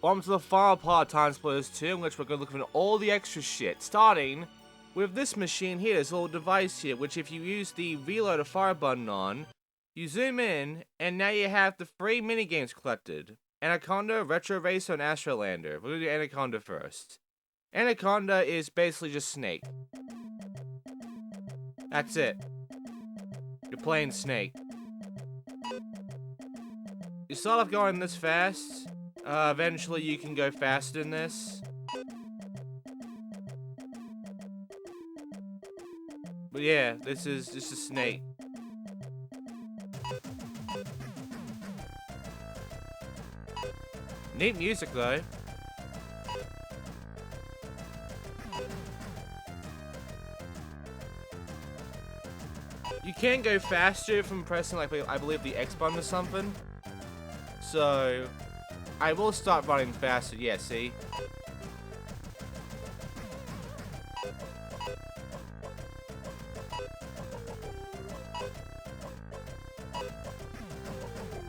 Welcome to the final part of TimeSplitters 2, in which we're going to look at all the extra shit, starting with this machine here, this little device here, which if you use the reload or fire button on, you zoom in, and now you have the 3 minigames collected. Anaconda, Retro Racer, and Astrolander. We're going to do Anaconda first. Anaconda is basically just Snake. That's it. You're playing Snake. You start off going this fast. Eventually you can go faster than this. But yeah, this is just a Snake. Neat music though. You can go faster from pressing, like, I believe the X button or something. So I will start running faster. Yeah, see?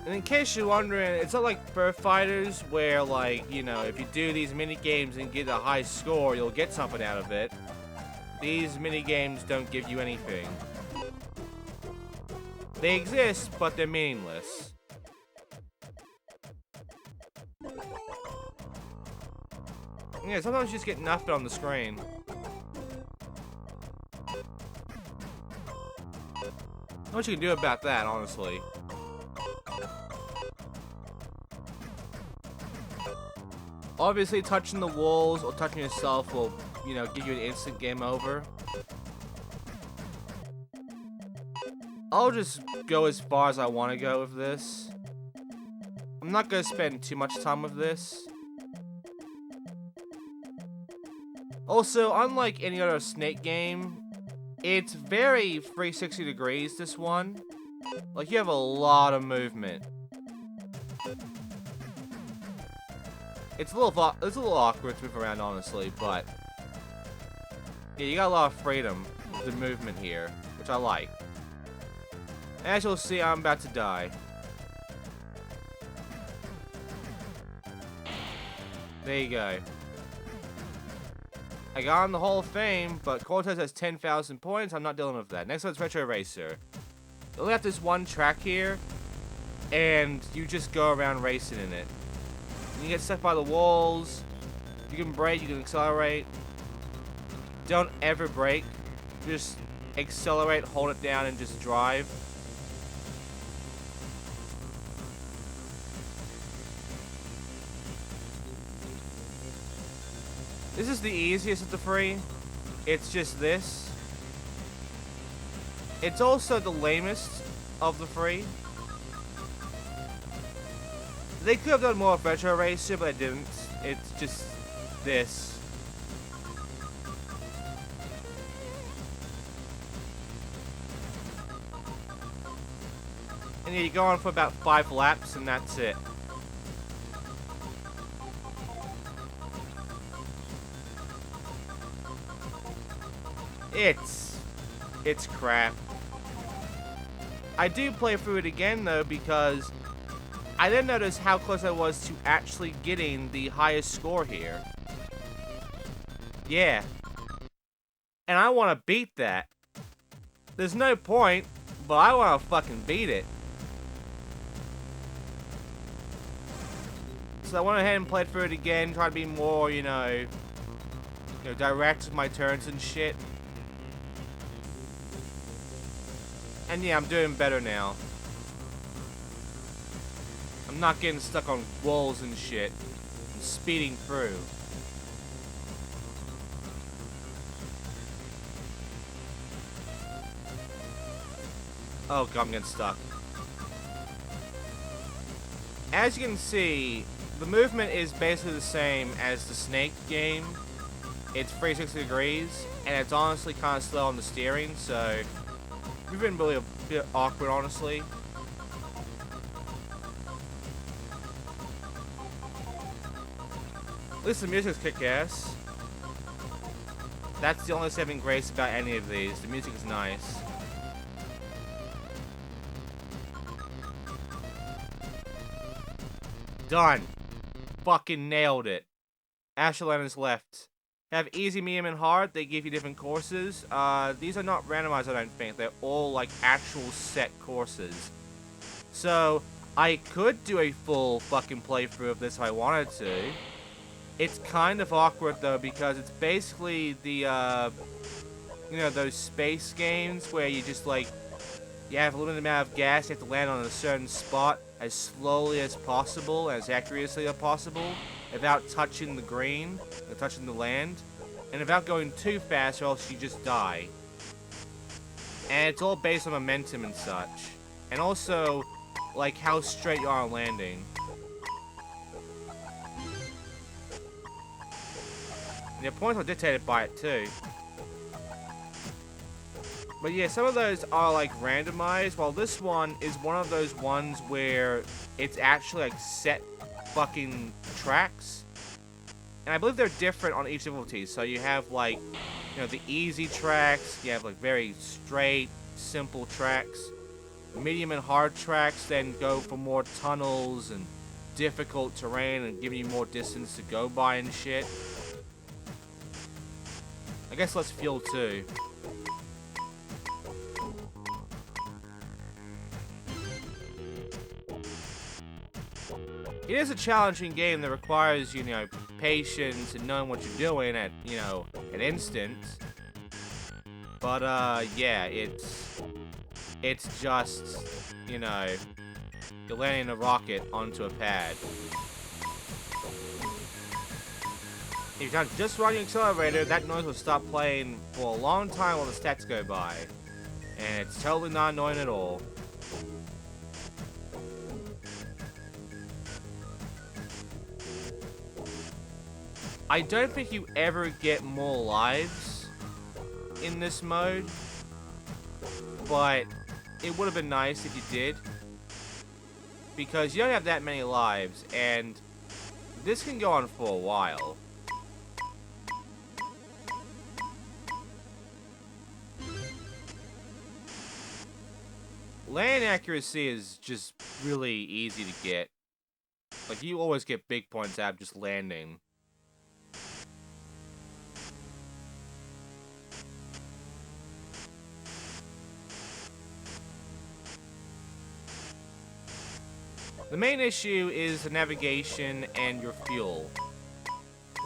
And in case you're wondering, it's not like Birth Fighters where, like, you know, if you do these mini games and get a high score, you'll get something out of it. These mini games don't give you anything. They exist, but they're meaningless. Yeah, sometimes you just get nothing on the screen. Not what you can do about that, honestly. Obviously, touching the walls or touching yourself will, you know, give you an instant game over. I'll just go as far as I want to go with this. I'm not going to spend too much time with this. Also, unlike any other Snake game, it's very 360 degrees, this one. Like, you have a lot of movement. It's a little awkward to move around, honestly, but yeah, you got a lot of freedom with the movement here, which I like. As you'll see, I'm about to die. There you go. I got on the Hall of Fame, but Cortez has 10,000 points. I'm not dealing with that. Next one's Retro Racer. You only have this one track here, and you just go around racing in it. You get stuck by the walls. You can brake, you can accelerate. Don't ever brake. Just accelerate, hold it down, and just drive. This is the easiest of the 3. It's just this. It's also the lamest of the 3. They could have done more of Retro Racer, but they didn't. It's just this. And yeah, you go on for about 5 laps, and that's it. It's crap. I do play through it again, though, because I didn't notice how close I was to actually getting the highest score here. Yeah. And I want to beat that. There's no point, but I want to fucking beat it. So I went ahead and played through it again, try to be more, you know, direct with my turns and shit. And yeah, I'm doing better now. I'm not getting stuck on walls and shit. I'm speeding through. Oh god, I'm getting stuck. As you can see, the movement is basically the same as the Snake game. It's 360 degrees, and it's honestly kind of slow on the steering, so we've been really a bit awkward, honestly. At least the music's kick-ass. That's the only saving grace about any of these. The music is nice. Done. fucking nailed it. Ashland is left. Have easy, medium, and hard. They give you different courses. These are not randomized, I don't think. They're all, like, actual set courses. So, I could do a full fucking playthrough of this if I wanted to. It's kind of awkward, though, because it's basically the, you know, those space games where you just, like, you have a limited amount of gas, you have to land on a certain spot as slowly as possible, as accurately as possible, without touching the green, or touching the land, and without going too fast or else you just die. And it's all based on momentum and such. And also, like, how straight you are on landing. And your points are dictated by it, too. But yeah, some of those are, like, randomized, while this one is one of those ones where it's actually, like, set fucking tracks. And I believe they're different on each difficulty. So you have, like, you know, the easy tracks, you have, like, very straight, simple tracks. Medium and hard tracks then go for more tunnels and difficult terrain and giving you more distance to go by and shit. I guess less fuel, too. It is a challenging game that requires, you know, patience and knowing what you're doing at, you know, an instant. But, yeah, it's just, you know, you're landing a rocket onto a pad. If you're just running accelerator, that noise will stop playing for a long time while the stats go by. And it's totally not annoying at all. I don't think you ever get more lives in this mode, but it would have been nice if you did, because you don't have that many lives, and this can go on for a while. Land accuracy is just really easy to get. Like, you always get big points out of just landing. The main issue is the navigation and your fuel.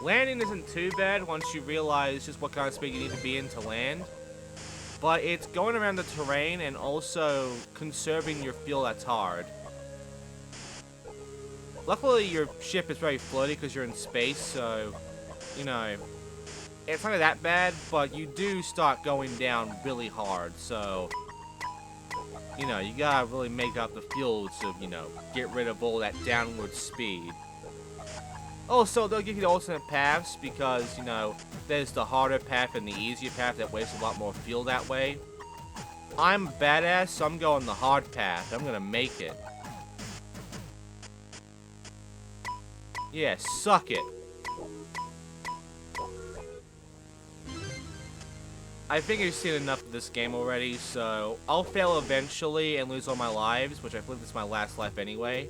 Landing isn't too bad once you realize just what kind of speed you need to be in to land. But it's going around the terrain and also conserving your fuel that's hard. Luckily, your ship is very floaty because you're in space, so, you know, it's not that bad, but you do start going down really hard, so, you know, you gotta really make up the fuel to, you know, get rid of all that downward speed. Also, they'll give you the alternate paths because, you know, there's the harder path and the easier path that wastes a lot more fuel that way. I'm badass, so I'm going the hard path. I'm gonna make it. Yeah, suck it. I think you've seen enough of this game already, so I'll fail eventually and lose all my lives, which I believe this is my last life anyway.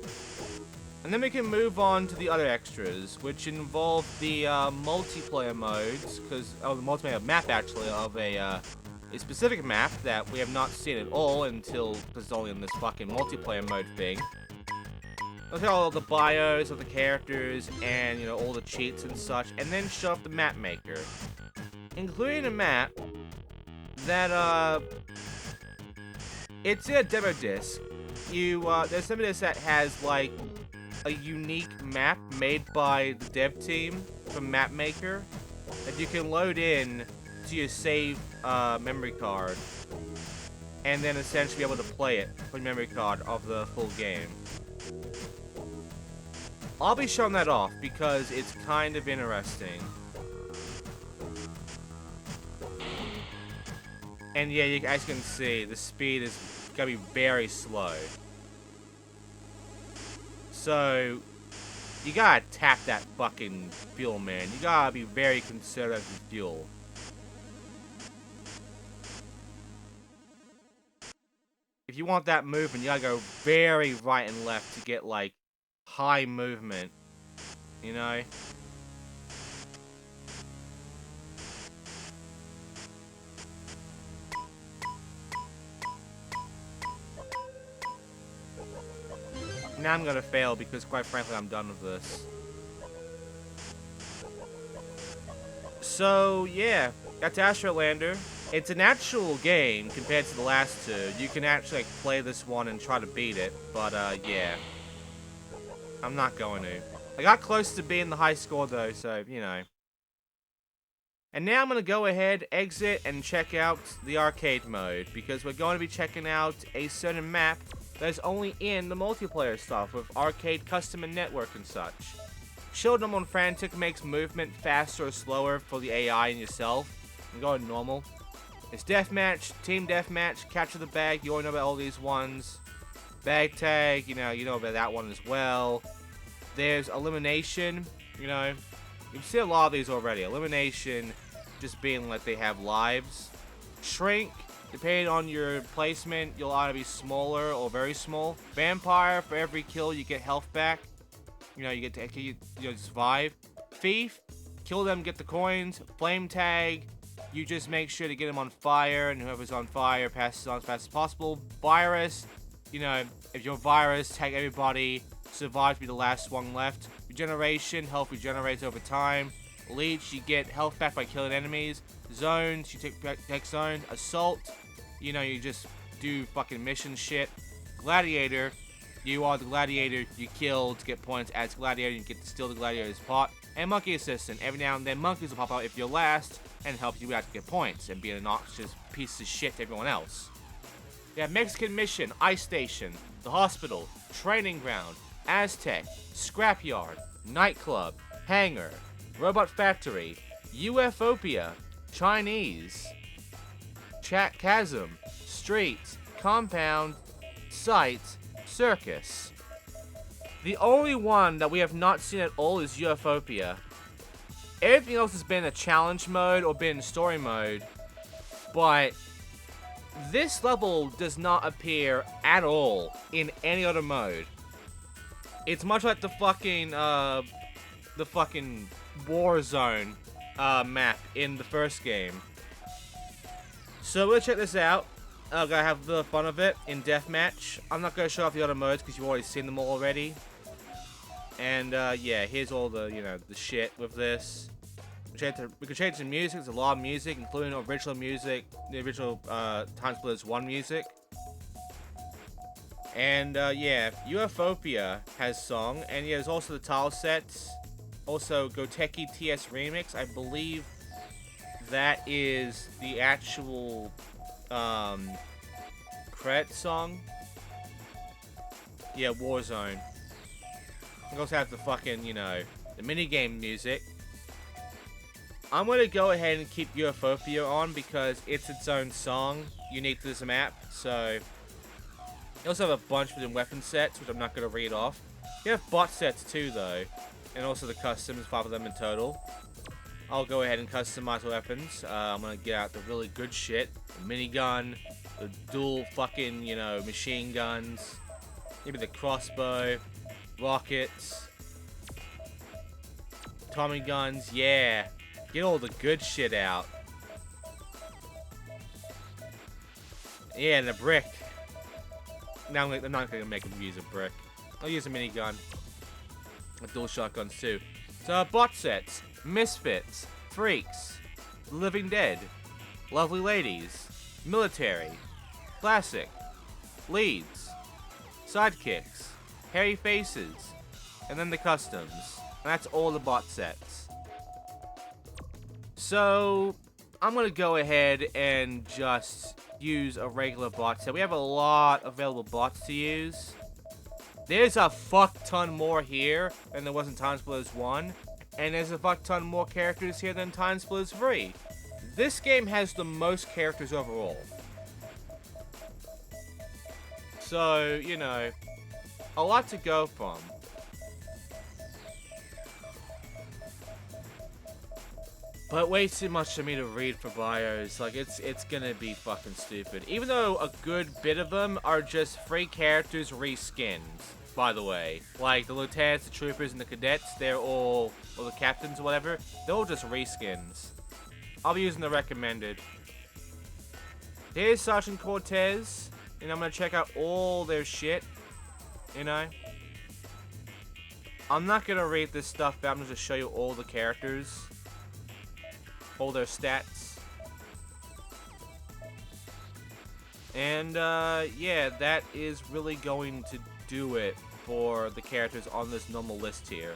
And then we can move on to the other extras, which involve the multiplayer modes, the multiplayer map actually of a specific map that we have not seen at all until it's only in this fucking multiplayer mode thing. Look at all the bios of the characters and, you know, all the cheats and such, and then show up the Mapmaker, including a map that it's in a demo disc. There's some of this that has like a unique map made by the dev team from Mapmaker that you can load in to your save memory card, and then essentially be able to play it from memory card of the full game. I'll be showing that off because it's kind of interesting. And yeah, as you can see, the speed is gonna be very slow. So, you gotta tap that fucking fuel, man. You gotta be very conservative with fuel. If you want that movement, you gotta go very right and left to get, like, high movement. you know? Now I'm gonna fail because, quite frankly, I'm done with this. So, yeah, that's Astrolander. It's an actual game compared to the last two. You can actually like, play this one and try to beat it, but yeah. I'm not going to. I got close to being the high score though, so, you know. And now I'm going to go ahead, exit, and check out the arcade mode, because we're going to be checking out a certain map that is only in the multiplayer stuff with arcade custom and network and such. Shield normal and frantic makes movement faster or slower for the AI and yourself. I'm going normal. It's deathmatch, team deathmatch, capture the bag. You already know about all these ones. Bag tag, you know about that one as well. There's elimination, you know. You see a lot of these already. Elimination, just being like they have lives. Shrink, depending on your placement, you'll either be smaller or very small. Vampire, for every kill you get health back. You know, you get to survive. Thief, kill them, get the coins. Flame tag, you just make sure to get them on fire, and whoever's on fire passes on as fast as possible. Virus, you know, if you're a virus, tag everybody. Survive to be the last one left. Regeneration, health regenerates over time. Leech, you get health back by killing enemies. Zones, you take zones. Assault, you know, you just do fucking mission shit. Gladiator, you are the gladiator you kill to get points as gladiator. You get to steal the gladiator's pot. And monkey assistant, every now and then monkeys will pop out if you're last and help you out to get points and be an obnoxious piece of shit to everyone else. You have Mexican Mission, Ice Station, the hospital, training ground, Aztec, scrapyard, nightclub, hangar, robot factory, Ufopia, Chinese, chasm, street, compound, site, circus. The only one that we have not seen at all is Ufopia. Everything else has been a challenge mode or been story mode, but this level does not appear at all in any other mode. It's much like the fucking Warzone map in the first game. So we'll check this out. I'm gonna have the fun of it in deathmatch. I'm not gonna show off the other modes because you've already seen them all already. And yeah, here's all the the shit with this. We can change the music. There's a lot of music, including original music, the original TimeSplitters 1 music. And yeah, Ufopia has song, and yeah, there's also the tile sets. Also, Goteki TS Remix. I believe that is the actual credit song. Yeah, Warzone. We also have the fucking, the minigame music. I'm gonna go ahead and keep Ufopia on because it's its own song, unique to this map. So, you also have a bunch of different weapon sets, which I'm not gonna read off. You have bot sets too, though, and also the customs, 5 of them in total. I'll go ahead and customize the weapons. I'm gonna get out the really good shit: the minigun, the dual fucking, machine guns, maybe the crossbow, rockets, Tommy guns. Yeah. Get all the good shit out. Yeah, and a brick. Now I'm not gonna make him use a brick. I'll use a minigun. A dual shotguns too. So bot sets, misfits, freaks, living dead, lovely ladies, military, classic, leads, sidekicks, hairy faces, and then the customs. And that's all the bot sets. So, I'm going to go ahead and just use a regular bot set. We have a lot of available bots to use. There's a fuck ton more here than there was in TimeSplitters 1. And there's a fuck ton more characters here than TimeSplitters 3. This game has the most characters overall. So, a lot to go from. But way too much for me to read for bios. Like, it's gonna be fucking stupid. Even though a good bit of them are just free characters reskinned. by the way. Like, the lieutenants, the troopers, and the cadets, they're all, or the captains or whatever, they're all just reskins. I'll be using the recommended. Here's Sergeant Cortez, and I'm gonna check out all their shit, you know? I'm not gonna read this stuff, but I'm gonna just show you all the characters. All their stats. And, yeah, that is really going to do it for the characters on this normal list here.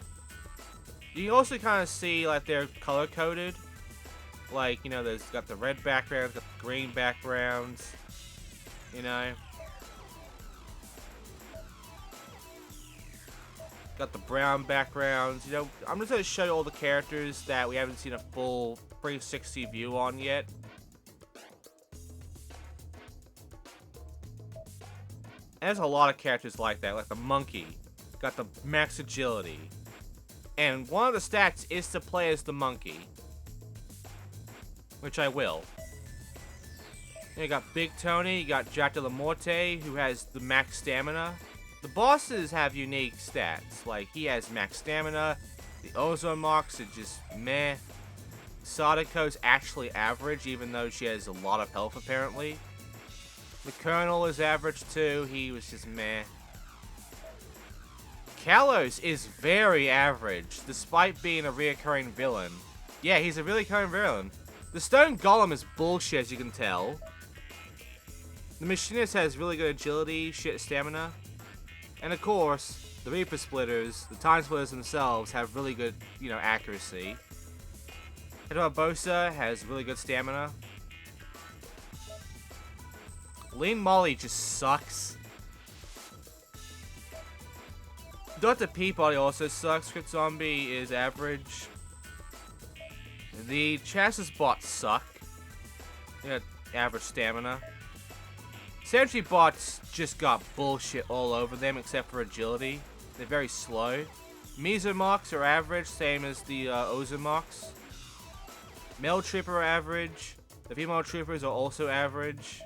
You can also kind of see, like, they're color-coded. Like, you know, there's got the red backgrounds, got the green backgrounds, you know. Got the brown backgrounds, you know. I'm just going to show you all the characters that we haven't seen a full 360 view on yet. And there's a lot of characters like that, like the monkey. Got the max agility. And one of the stats is to play as the monkey. Which I will. Then you got Big Tony, you got Jack de la Morte, who has the max stamina. The bosses have unique stats, like he has max stamina, the Ozone Mox is just meh. Sadako's actually average, even though she has a lot of health apparently. The Colonel is average too, he was just meh. Kalos is very average, despite being a reoccurring villain. Yeah, he's a reoccurring villain. The Stone Golem is bullshit, as you can tell. The Machinist has really good agility, shit stamina. And of course, the Reaper Splitters, the TimeSplitters themselves, have really good, you know, accuracy. Hedora Bosa has really good stamina. Lean Molly just sucks. Dr. Peabody also sucks. Script Zombie is average. The Chassis bots suck. They got average stamina. Sentry bots just got bullshit all over them except for agility. They're very slow. Mesomox are average, same as the Ozomox. Male Trooper are average. The female Troopers are also average.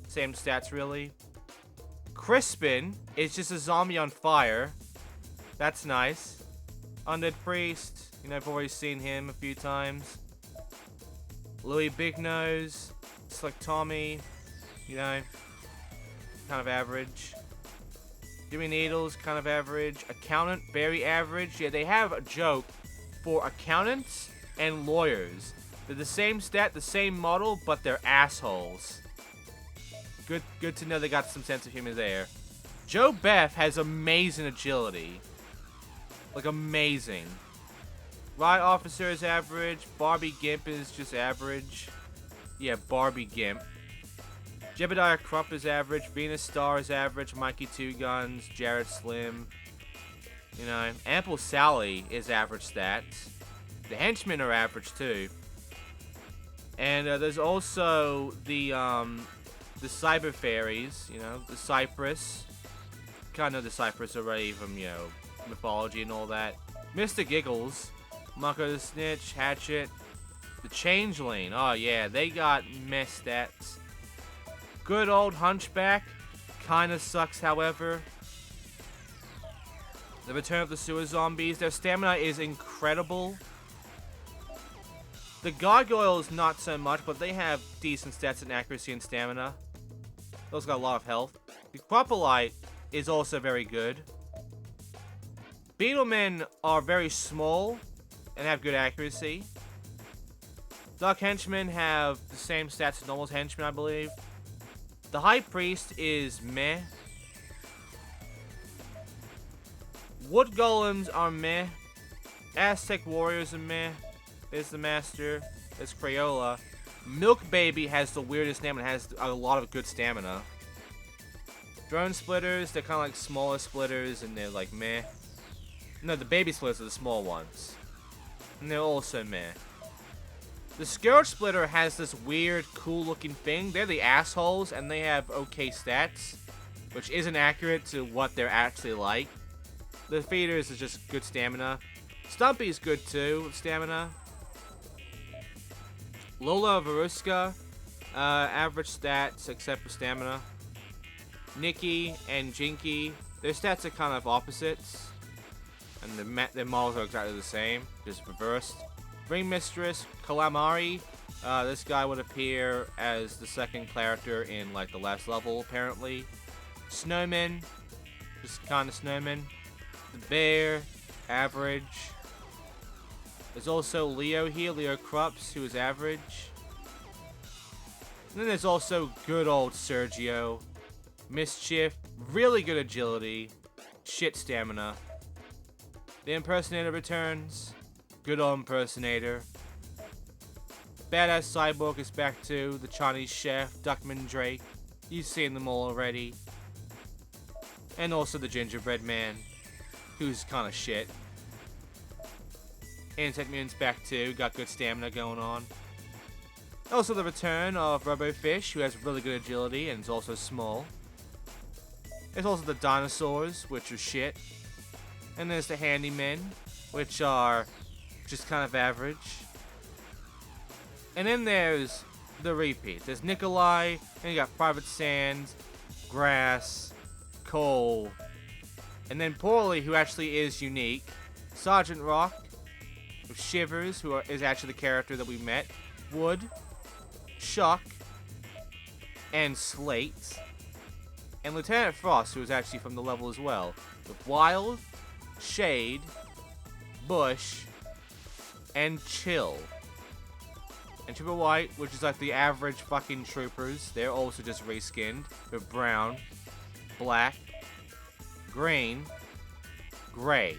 Same stats really. Crispin is just a zombie on fire. That's nice. Undead Priest. You know, I've already seen him a few times. Louis Big Nose. Slick Tommy. You know, kind of average. Jimmy Needles, kind of average. Accountant, very average. Yeah, they have a joke for accountants and lawyers. They're the same stat, the same model, but they're assholes. Good to know they got some sense of humor there. Joe Beth has amazing agility. Like, amazing. Riot Officer is average. Barbie Gimp is just average. Yeah, Barbie Gimp. Jebediah Crump is average. Venus Star is average. Mikey Two Guns. Jared Slim. You know, Ample Sally is average stats. The henchmen are average too. And there's also the Cyber Fairies. You know, the Cypress. Kind of the Cypress already from, you know, mythology and all that. Mr. Giggles. Mako the Snitch. Hatchet. The Changeling. Oh yeah, they got meh stats. Good old Hunchback. Kinda sucks, however. The Return of the Sewer Zombies. Their stamina is incredible. The Gargoyles, not so much, but they have decent stats and accuracy and stamina. Those got a lot of health. The Quappolite is also very good. Beetlemen are very small and have good accuracy. Dark Henchmen have the same stats as normal henchmen, I believe. The High Priest is meh. Wood Golems are meh. Aztec Warriors are meh. There's the Master. There's Crayola. Milk Baby has the weirdest name and has a lot of good stamina. Drone Splitters, they're kind of like smaller splitters and they're like meh. No, the baby splitters are the small ones. And they're also meh. The Scourge Splitter has this weird, cool-looking thing. They're the assholes, and they have okay stats, which isn't accurate to what they're actually like. The Feeders is just good stamina. Stumpy's good, too, with stamina. Lola Veruska, average stats, except for stamina. Nikki and Jinky, Their stats are kind of opposites, and their models are exactly the same, just reversed. Ring Mistress, Calamari. This guy would appear as the second character in like the last level, apparently. Snowman, just kind of snowman. The Bear, average. There's also Leo here, Leo Krups, who is average. And then there's also good old Sergio. Mischief, really good agility, shit stamina. The Impersonator returns, good old Impersonator. Badass Cyborg is back too, the Chinese Chef, Duckman Drake. You've seen them all already. And also the Gingerbread Man, who's kind of shit. Insect Mute's back too, got good stamina going on. Also the return of Robofish, who has really good agility and is also small. There's also the Dinosaurs, which are shit. And there's the Handymen, which are just kind of average. And then there's the repeat. There's Nikolai, and you got Private Sands, Grass, Cole, and then Poorly, who actually is unique. Sergeant Rock, with Shivers, who is actually the character that we met. Wood, Shuck, and Slate. And Lieutenant Frost, who is actually from the level as well. With Wild, Shade, Bush, and Chill. And Trooper White, which is like the average fucking troopers. They're also just reskinned. With brown, black, green, gray.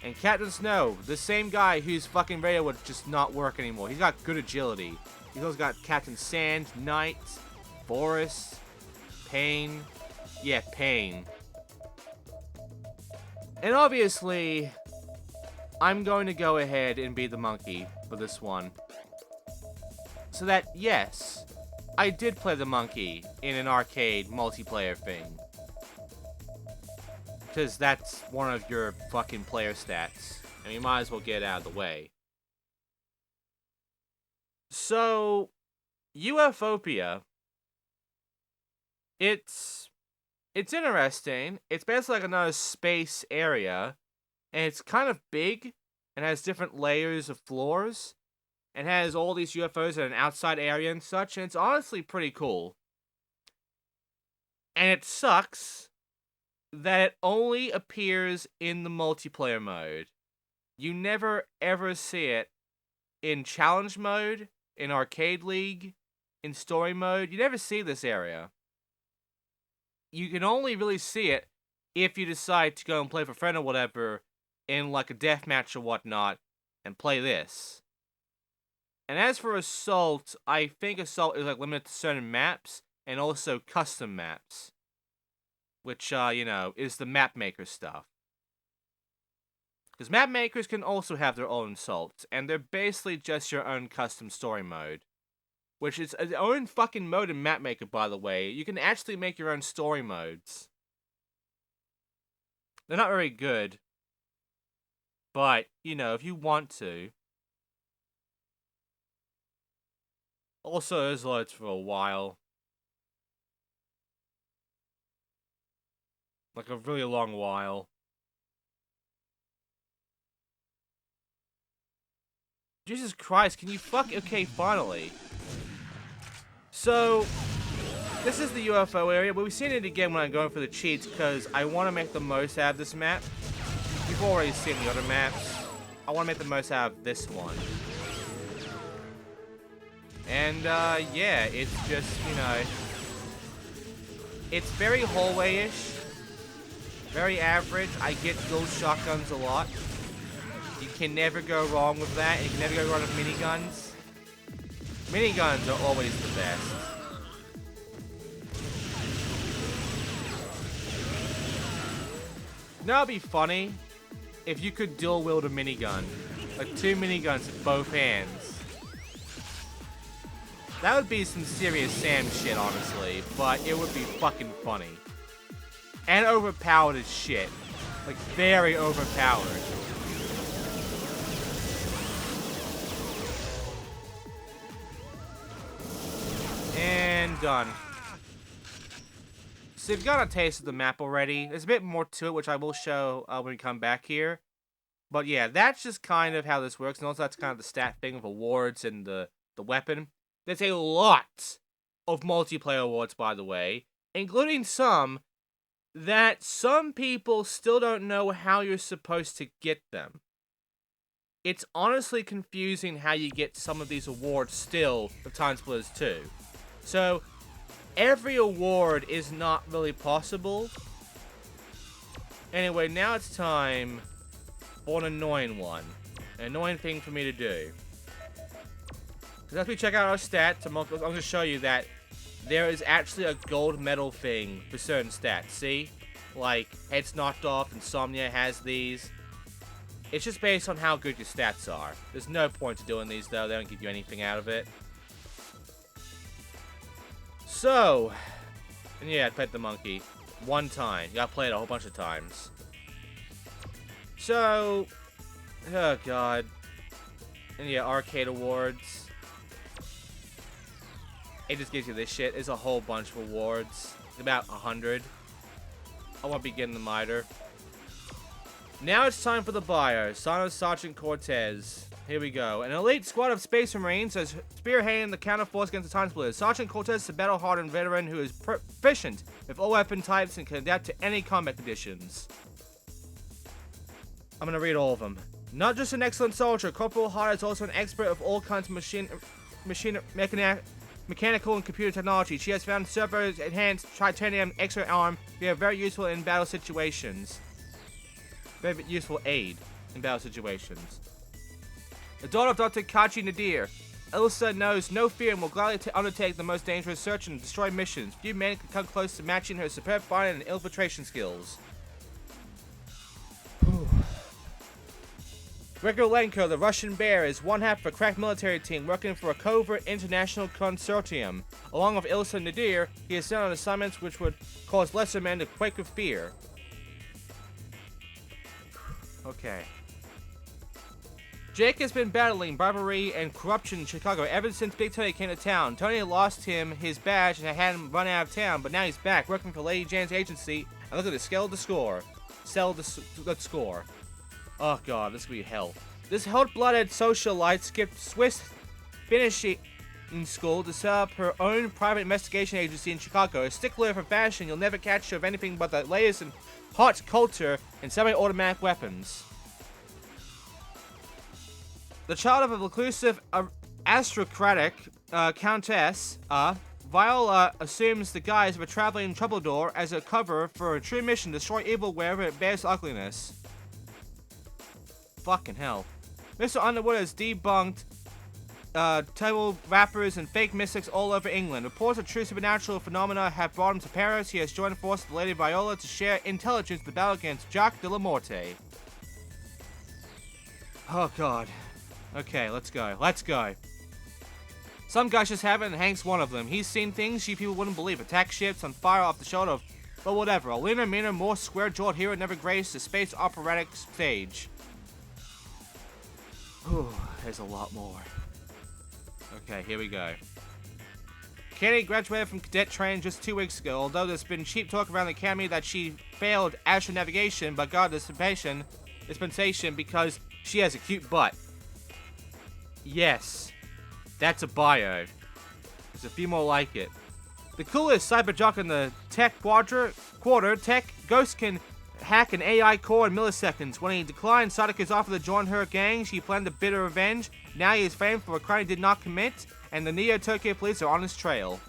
And Captain Snow, the same guy whose fucking radio would just not work anymore. He's got good agility. He's also got Captain Sand, Knight, Forest, Pain. Yeah, Pain. And obviously, I'm going to go ahead and be the monkey for this one. So that, yes, I did play the monkey in an arcade multiplayer thing. Because that's one of your fucking player stats. And you might as well get it out of the way. So, Ufopia, it's interesting. It's basically like another space area. And it's kind of big. And has different layers of floors. And has all these UFOs in an outside area and such. And it's honestly pretty cool. And it sucks that it only appears in the multiplayer mode. You never ever see it in challenge mode, in arcade league, in story mode. You never see this area. You can only really see it if you decide to go and play for friend or whatever in like a deathmatch or whatnot and play this. And as for Assault, I think Assault is like limited to certain maps and also custom maps. Which, you know, is the Mapmaker stuff. Because Mapmakers can also have their own Assaults, and they're basically just your own custom story mode. Which is its own fucking mode in Mapmaker, by the way. You can actually make your own story modes. They're not very good. But, you know, if you want to. Also, there's loads for a while. Like a really long while. Jesus Christ, can you fuck? Okay, finally. So, this is the UFO area, but we've seen it again when I'm going for the cheats, because I want to make the most out of this map. You've already seen the other maps. I want to make the most out of this one. And, yeah, it's just, you know, it's very hallway-ish. Very average. I get dual shotguns a lot. You can never go wrong with that. And you can never go wrong with miniguns. Miniguns are always the best. Now it'd be funny if you could dual wield a minigun. Like 2 miniguns with both hands. That would be some serious Sam shit, honestly. But it would be fucking funny. And overpowered as shit. Like, very overpowered. And done. So you've got a taste of the map already. There's a bit more to it, which I will show when we come back here. But yeah, that's just kind of how this works. And also that's kind of the stat thing of awards and the weapon. There's a lot of multiplayer awards, by the way, including some that some people still don't know how you're supposed to get them. It's honestly confusing how you get some of these awards still with TimeSplitters 2. So, every award is not really possible. Anyway, now it's time for an annoying one. An annoying thing for me to do. Because as we check out our stats, I'm going to show you that there is actually a gold medal thing for certain stats. See? Like, Heads Knocked Off, Insomnia has these. It's just based on how good your stats are. There's no point to doing these, though. They don't give you anything out of it. So, and yeah, I played the monkey. One time. You gotta play it a whole bunch of times. So, oh god. And yeah, arcade awards. It just gives you this shit. There's a whole bunch of awards. About 100. I won't be getting the miter. Now it's time for the bio. Son of Sergeant Cortez. Here we go. An elite squad of Space Marines is spearheading the counterforce against the TimeSplitters. Sergeant Cortez is a battle-hardened veteran who is proficient with all weapon types and can adapt to any combat conditions. I'm gonna read all of them. Not just an excellent soldier, Corporal Hart is also an expert of all kinds of mechanical and computer technology. She has found servo-enhanced titanium extra arm to be very useful in battle situations. Very useful aid in battle situations. The daughter of Dr. Kachi Nadir, Ilsa knows no fear and will gladly undertake the most dangerous search and destroy missions. Few men can come close to matching her superb fighting and infiltration skills. Grigorenko, the Russian bear, is one half of a crack military team working for a covert international consortium. Along with Ilsa Nadir, he is sent on assignments which would cause lesser men to quake with fear. Okay. Jake has been battling bribery and corruption in Chicago ever since Big Tony came to town. Tony lost him his badge and had him run out of town, but now he's back working for Lady Jane's agency. And look at the scale of the score. Sell the score. Oh god, this could be hell. This hot-blooded socialite skipped Swiss finishing school to set up her own private investigation agency in Chicago. A stickler for fashion, you'll never catch her of anything but the latest in hot culture and semi-automatic weapons. The child of a reclusive aristocratic countess, Viola assumes the guise of a traveling troubadour as a cover for a true mission to destroy evil wherever it bears ugliness. Fucking hell. Mr. Underwood has debunked terrible rappers and fake mystics all over England. Reports of true supernatural phenomena have brought him to Paris. He has joined forces with Lady Viola to share intelligence in the battle against Jacques de la Morte. Oh god. Okay, let's go. Let's go. Some guys just have it, and Hank's one of them. He's seen things you people wouldn't believe. Attack ships on fire off the shoulder of... But whatever. A leaner, meaner, more square-jawed hero never graced the space operatic stage. Whew, there's a lot more. Okay, here we go. Kenny graduated from cadet training just 2 weeks ago, although there's been cheap talk around the academy that she failed astronavigation but got dispensation because she has a cute butt. Yes, that's a bio. There's a few more like it. The coolest cyber jock in the tech quarter, Tech Ghost can hack an AI core in milliseconds. When he declined Sadika's offer to join her gang, she planned a bitter revenge. Now he is framed for a crime he did not commit, and the Neo-Tokyo police are on his trail.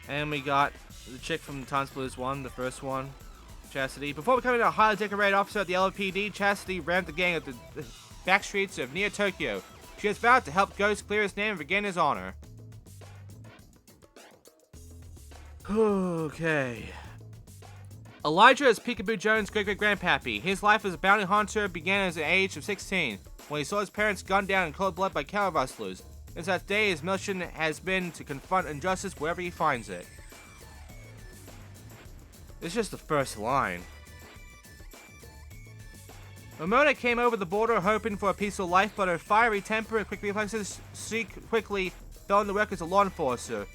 And we got the chick from TimeSplitters 1, the first one, Chastity. Before becoming a highly decorated officer at the LAPD, Chastity ran the gang at the back streets of Neo-Tokyo. She has vowed to help Ghost clear his name and regain his honor. Okay. Elijah is Peekaboo Jones' great-great-grandpappy. His life as a bounty hunter began at the age of 16, when he saw his parents gunned down in cold blood by cattle rustlers. Since that day, his mission has been to confront injustice wherever he finds it. It's just the first line. Ramona came over the border hoping for a peaceful life, but her fiery temper and quick reflexes, she quickly fell into work as a law enforcer.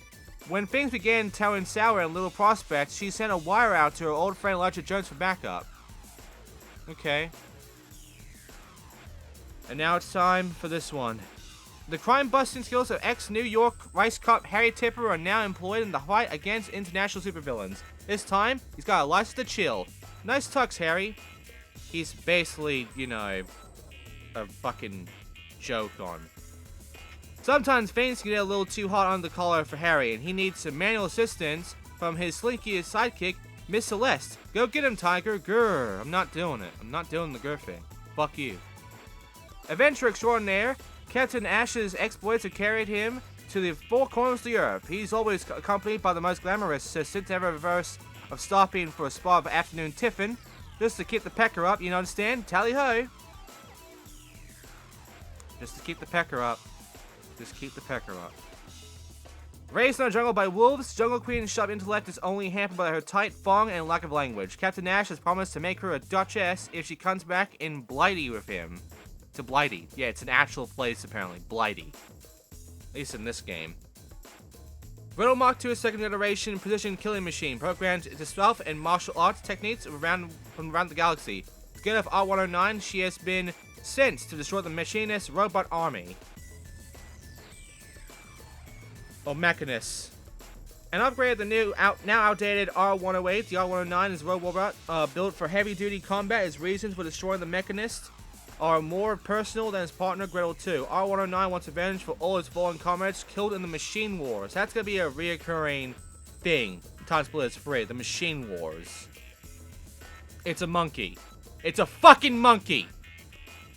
When things began turning sour in Little Prospect, she sent a wire out to her old friend Elijah Jones for backup. Okay. And now it's time for this one. The crime-busting skills of ex-New York Rice Cop Harry Tipper are now employed in the fight against international supervillains. This time, he's got a license to chill. Nice tux, Harry. He's basically, you know, a fucking joke on. Sometimes things can get a little too hot on the collar for Harry, and he needs some manual assistance from his slinkiest sidekick, Miss Celeste. Go get him, Tiger. Grr. I'm not doing it. I'm not doing the grr thing. Fuck you. Adventure extraordinaire, Captain Ash's exploits have carried him to the four corners of the earth. He's always accompanied by the most glamorous assistant to ever reverse of stopping for a spa of afternoon tiffin, just to keep the pecker up, you understand? Tally-ho! Just to keep the pecker up. Just keep the pecker up. Raised in a jungle by wolves, Jungle Queen's sharp intellect is only hampered by her tight thong and lack of language. Captain Ash has promised to make her a duchess if she comes back in Blighty with him. To Blighty. Yeah, it's an actual place apparently. Blighty. At least in this game. Riddle Mark II second generation precision killing machine programmed into stealth and martial arts techniques from around the galaxy. Scared of R109, she has been sent to destroy the machinist robot army. Or Mechanist. An upgrade of the now outdated R108, the R109 is a robot built for heavy-duty combat. His reasons for destroying the Mechanist are more personal than his partner Gretel 2. R109 wants revenge for all his fallen comrades killed in the Machine Wars. That's gonna be a reoccurring thing in TimeSplitters 3, the Machine Wars. It's a monkey. It's a fucking monkey!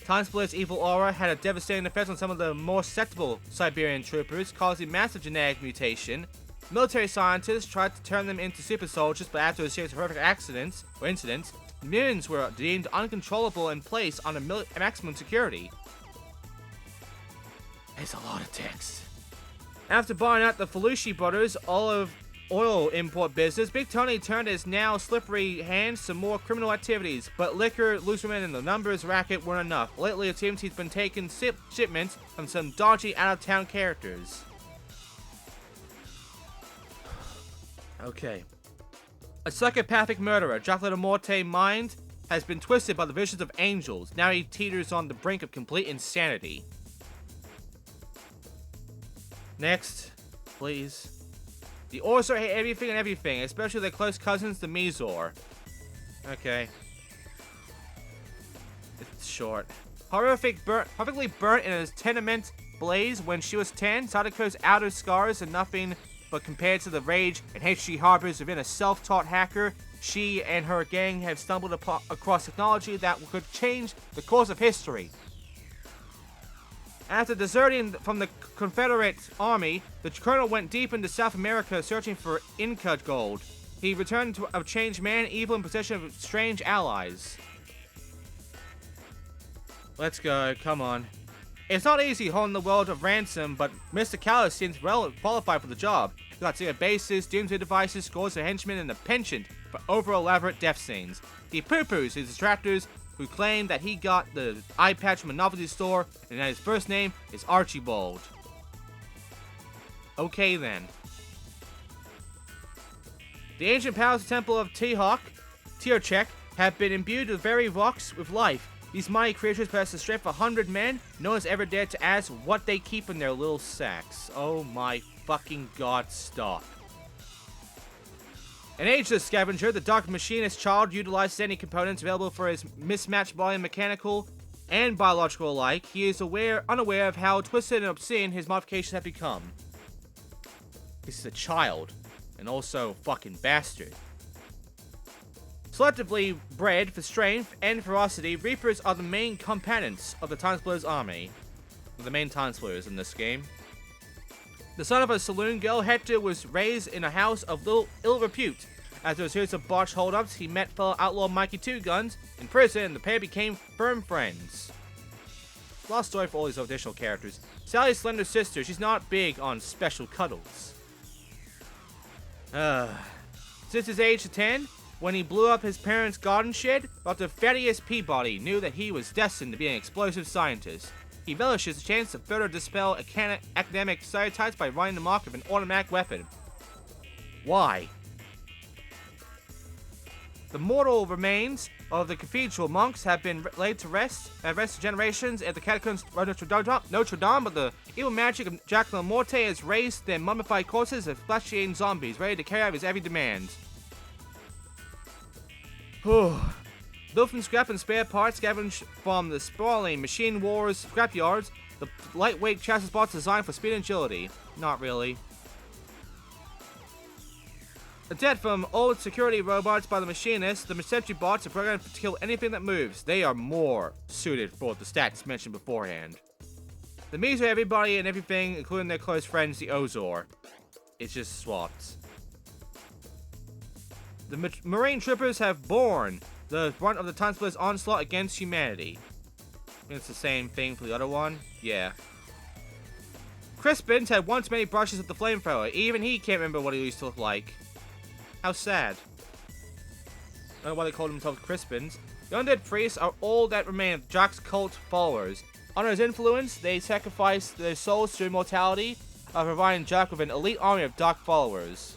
TimeSplitters' evil aura had a devastating effect on some of the more susceptible Siberian troopers, causing massive genetic mutation. Military scientists tried to turn them into super soldiers, but after a series of horrific accidents or incidents, millions were deemed uncontrollable and placed on a maximum security. It's a lot of text. After buying out the Felucci brothers' olive oil import business, Big Tony turned his now slippery hands to more criminal activities, but liquor, loose women, and the numbers racket weren't enough. Lately, it seems he's been taking shipments from some dodgy out-of-town characters. Okay. A psychopathic murderer, Jacques Morte's mind has been twisted by the visions of angels. Now he teeters on the brink of complete insanity. Next, please. The Orsor hate everything and everything, especially their close cousins, the Mizor. Okay. It's short. Horrifically burnt in a tenement blaze when she was 10, Sadako's outer scars are nothing but compared to the rage and hate she harbors within a self-taught hacker. She and her gang have stumbled across technology that could change the course of history. After deserting from the Confederate Army, the colonel went deep into South America searching for Inca gold. He returned to a changed man, evil in possession of strange allies. Let's go, come on. It's not easy holding the world of ransom, but Mr. Callus seems well qualified for the job. He's got secret bases, doomsday devices, scores of henchmen, and a penchant for over-elaborate death scenes. He poo-poos his detractors, who claim that he got the eye patch from a novelty store and that his first name is Archibald. Okay then. The ancient palace temple of Teocheck, have been imbued with very rocks with life. These mighty creatures possess the strength of 100 men. No one's ever dared to ask what they keep in their little sacks. Oh my fucking god, stop. An ageless scavenger, the Dark Machinist child utilizes any components available for his mismatched body, mechanical and biological alike. He is unaware of how twisted and obscene his modifications have become. This is a child, and also fucking bastard. Selectively bred for strength and ferocity, Reapers are the main components of the TimeSplitters army. The main TimeSplitters in this game. The son of a saloon girl, Hector was raised in a house of ill repute. After a series of botched holdups, he met fellow outlaw Mikey Two Guns in prison, and the pair became firm friends. Lost story for all these additional characters. Sally's slender sister, she's not big on special cuddles. Since his age of 10, when he blew up his parents' garden shed, Dr. Thaddeus Peabody knew that he was destined to be an explosive scientist. He relishes the chance to further dispel academic stereotypes by running the mark of an automatic weapon. Why? The mortal remains of the cathedral monks have been laid to rest, generations at the catacombs of Notre Dame, but the evil magic of Jacqueline Morte has raised their mummified corpses as flesh-eating zombies, ready to carry out his every demand. Loot from scrap and spare parts scavenged from the sprawling machine wars scrapyards, the lightweight chassis bots designed for speed and agility. Not really. A debt from old security robots by the machinists, the sentry bots are programmed to kill anything that moves. They are more suited for the stats mentioned beforehand. The me's are everybody and everything, including their close friends, the Ozor. It's just swapped. The Marine Troopers have borne the brunt of the TimeSplitters' onslaught against humanity. I think it's the same thing for the other one. Yeah. Crispin's had one too many brushes with the flamethrower. Even he can't remember what he used to look like. How sad. I don't know why they called themselves Crispins. The undead priests are all that remain of Jock's cult followers. Under his influence, they sacrifice their souls to immortality, providing Jock with an elite army of dark followers.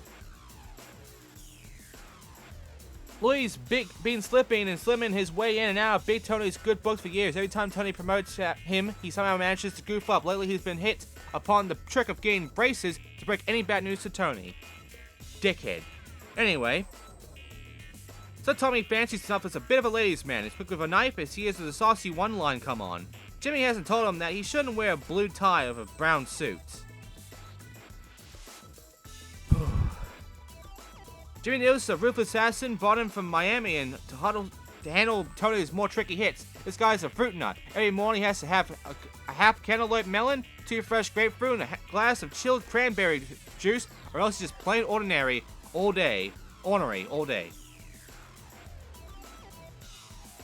Louis been slipping and slimming his way in and out of Big Tony's good books for years. Every time Tony promotes him, he somehow manages to goof up. Lately, he's been hit upon the trick of getting braces to break any bad news to Tony. Dickhead. Anyway, so Tommy fancies himself as a bit of a ladies' man, as quick with a knife as he is with a saucy one-line come on. Jimmy hasn't told him that he shouldn't wear a blue tie over a brown suit. Jimmy notices a ruthless assassin brought him from Miami and to handle Tony's more tricky hits. This guy's a fruit nut. Every morning he has to have a half cantaloupe melon, 2 fresh grapefruit, and a glass of chilled cranberry juice, or else he's just plain ordinary all day. Ornery all day.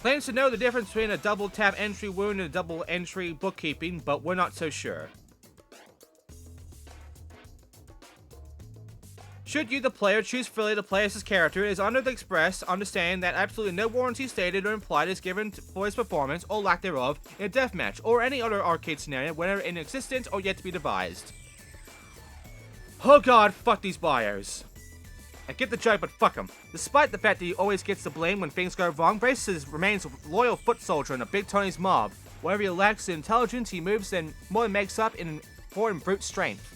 Claims to know the difference between a double tap entry wound and a double entry bookkeeping, but we're not so sure. Should you, the player, choose freely to play as his character, it is under the express understanding that absolutely no warranty stated or implied is given for his performance, or lack thereof, in a deathmatch, or any other arcade scenario, whether in existence or yet to be devised. Oh god, fuck these buyers. I get the joke, but fuck him. Despite the fact that he always gets the blame when things go wrong, Braces remains a loyal foot soldier in a Big Tony's mob. Wherever he lacks in intelligence, he moves and more than makes up for in brute strength.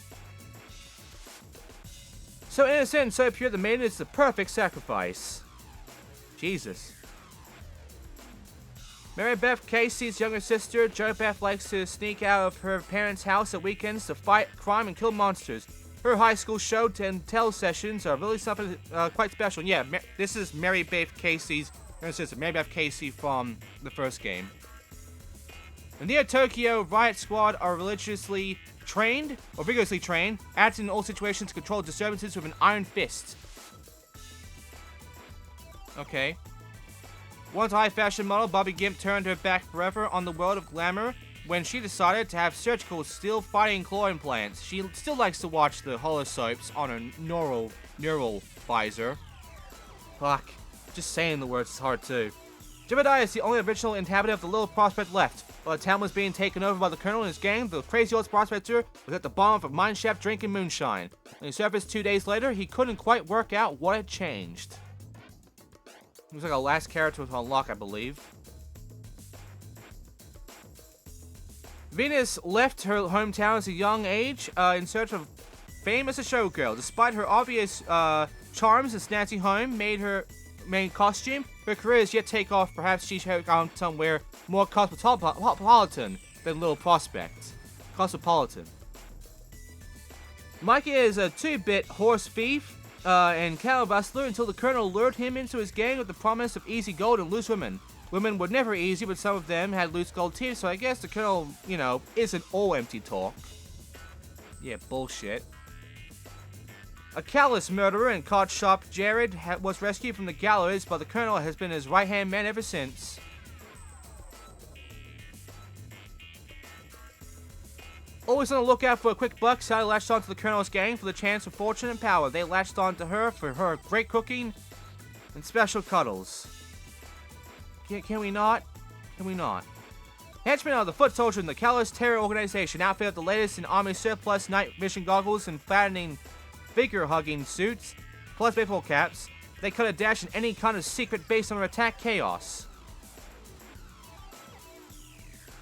So innocent and so pure, the maiden is the perfect sacrifice. Jesus. Mary Beth, Casey's younger sister, Jo Beth likes to sneak out of her parents' house at weekends to fight crime and kill monsters. Her high school show and tell sessions are really something quite special. Yeah, this is Mary Beth Casey's younger sister, Mary Beth Casey from the first game. The Neo Tokyo Riot Squad are vigorously trained, acting in all situations to control disturbances with an iron fist. Okay. Once a high-fashion model, Bobby Gimp turned her back forever on the world of glamour when she decided to have surgical steel fighting claw implants. She still likes to watch the holo soaps on her neural visor. Fuck. Just saying the words is hard too. Jebediah is the only original inhabitant of the little prospect left. While the town was being taken over by the colonel and his gang, the crazy old prospector was at the bottom of a mine shaft drinking moonshine. When he surfaced 2 days later, he couldn't quite work out what had changed. Looks like a last character to unlock, I believe. Venus left her hometown at a young age in search of fame as a showgirl. Despite her obvious charms and snazzy home made her main costume, her career is yet to take off. Perhaps she should have gone somewhere more cosmopolitan than Little Prospect. Cosmopolitan. Mikey is a 2-bit horse thief and cattle rustler until the colonel lured him into his gang with the promise of easy gold and loose women. Women were never easy, but some of them had loose gold teeth, so I guess the colonel, isn't all empty talk. Yeah, bullshit. A callous murderer and caught sharp Jared was rescued from the gallows, but the colonel has been his right-hand man ever since. Always on the lookout for a quick buck, Sally latched onto the colonel's gang for the chance of fortune and power. They latched onto her for her great cooking and special cuddles. Can we not? Can we not? Henchmen are the foot soldiers in the Callous Terror Organization, outfitted with the latest in army surplus night vision goggles and flattening figure-hugging suits. plus baseball caps. They cut a dash in any kind of secret based on their attack chaos.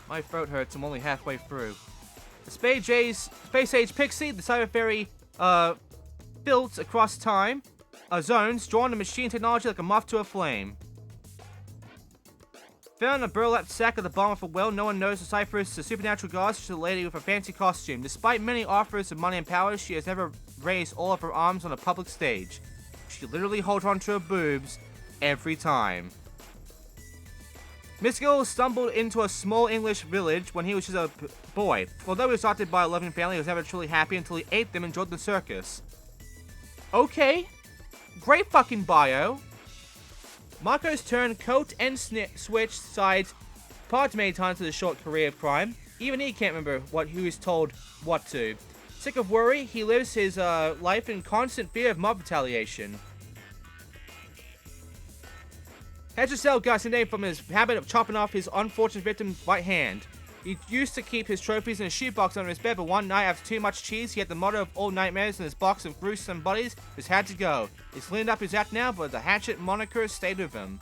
My throat hurts, I'm only halfway through. The Space Age Pixie, the Cyber Fairy, built across time, zones, drawn to machine technology like a moth to a flame. Found in a burlap sack at the bottom of a well, no one knows the cipher is a supernatural goddess. She's a lady with a fancy costume. Despite many offers of money and power, she has never raised all of her arms on a public stage. She literally holds onto her boobs every time. Mystical stumbled into a small English village when he was just a boy. Although he was adopted by a loving family, he was never truly happy until he ate them and enjoyed the circus. Okay. Great fucking bio. Marco's turned coat and switched sides far too many times in his short career of crime. Even he can't remember who was told what to. Sick of worry, he lives his life in constant fear of mob retaliation. Hedgesell got his name from his habit of chopping off his unfortunate victim's right hand. He used to keep his trophies in a shoebox under his bed, but one night after too much cheese, he had the motto of all nightmares in his box of gruesome bodies. Just had to go. He's cleaned up his act now, but the hatchet moniker stayed with him.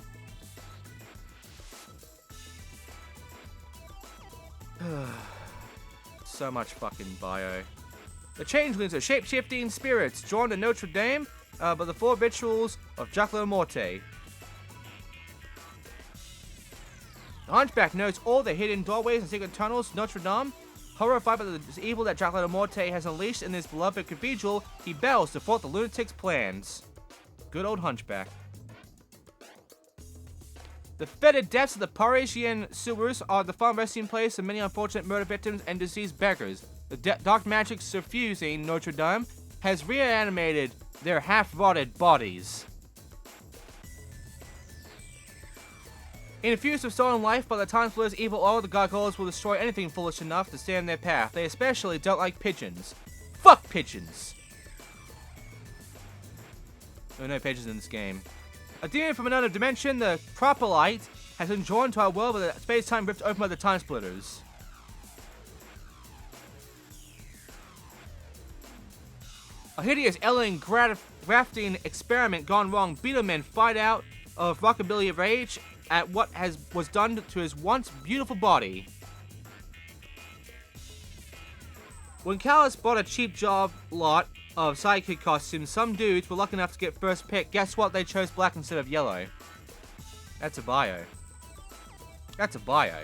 So much fucking bio. The changelings are shape-shifting spirits drawn to Notre Dame by the 4 rituals of Jacques La Morte. The Hunchback knows all the hidden doorways and secret tunnels to Notre Dame. Horrified by the evil that Jacques La Morte has unleashed in his beloved cathedral, he bells to thwart the lunatic's plans. Good old Hunchback. The fetid depths of the Parisian sewers are the fun resting place of many unfortunate murder victims and diseased beggars. The dark magic suffusing Notre Dame has reanimated their half-rotted bodies. Infused with stolen life by the TimeSplitters' evil oil, the gargoyles will destroy anything foolish enough to stand in their path. They especially don't like pigeons. Fuck pigeons! There are no pigeons in this game. A demon from another dimension, the Propolite, has been drawn to our world with a space-time rift open by the TimeSplitters. A hideous alien grafting experiment gone wrong. Beetlemen fight out of rockabilly rage at what was done to his once beautiful body. When Callus bought a cheap job lot of sidekick costumes, some dudes were lucky enough to get first pick. Guess what? They chose black instead of yellow. That's a bio. That's a bio.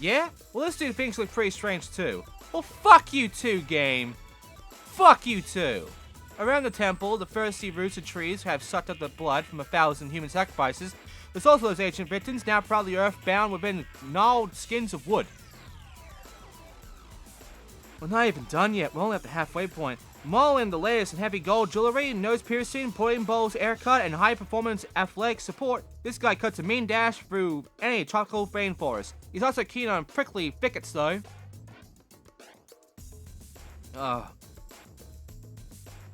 Yeah? Well, this dude thinks look pretty strange too. Well, fuck you too, game. Fuck you too. Around the temple, the thirsty roots of trees have sucked up the blood from 1,000 human sacrifices. There's also those ancient victims, now proudly earthbound within gnarled skins of wood. We're not even done yet, we're only at the halfway point. Mulling the latest in heavy gold jewelry, nose piercing, pudding bowls, haircut, and high-performance athletic support, this guy cuts a mean dash through any tropical rainforest. He's also keen on prickly thickets, though.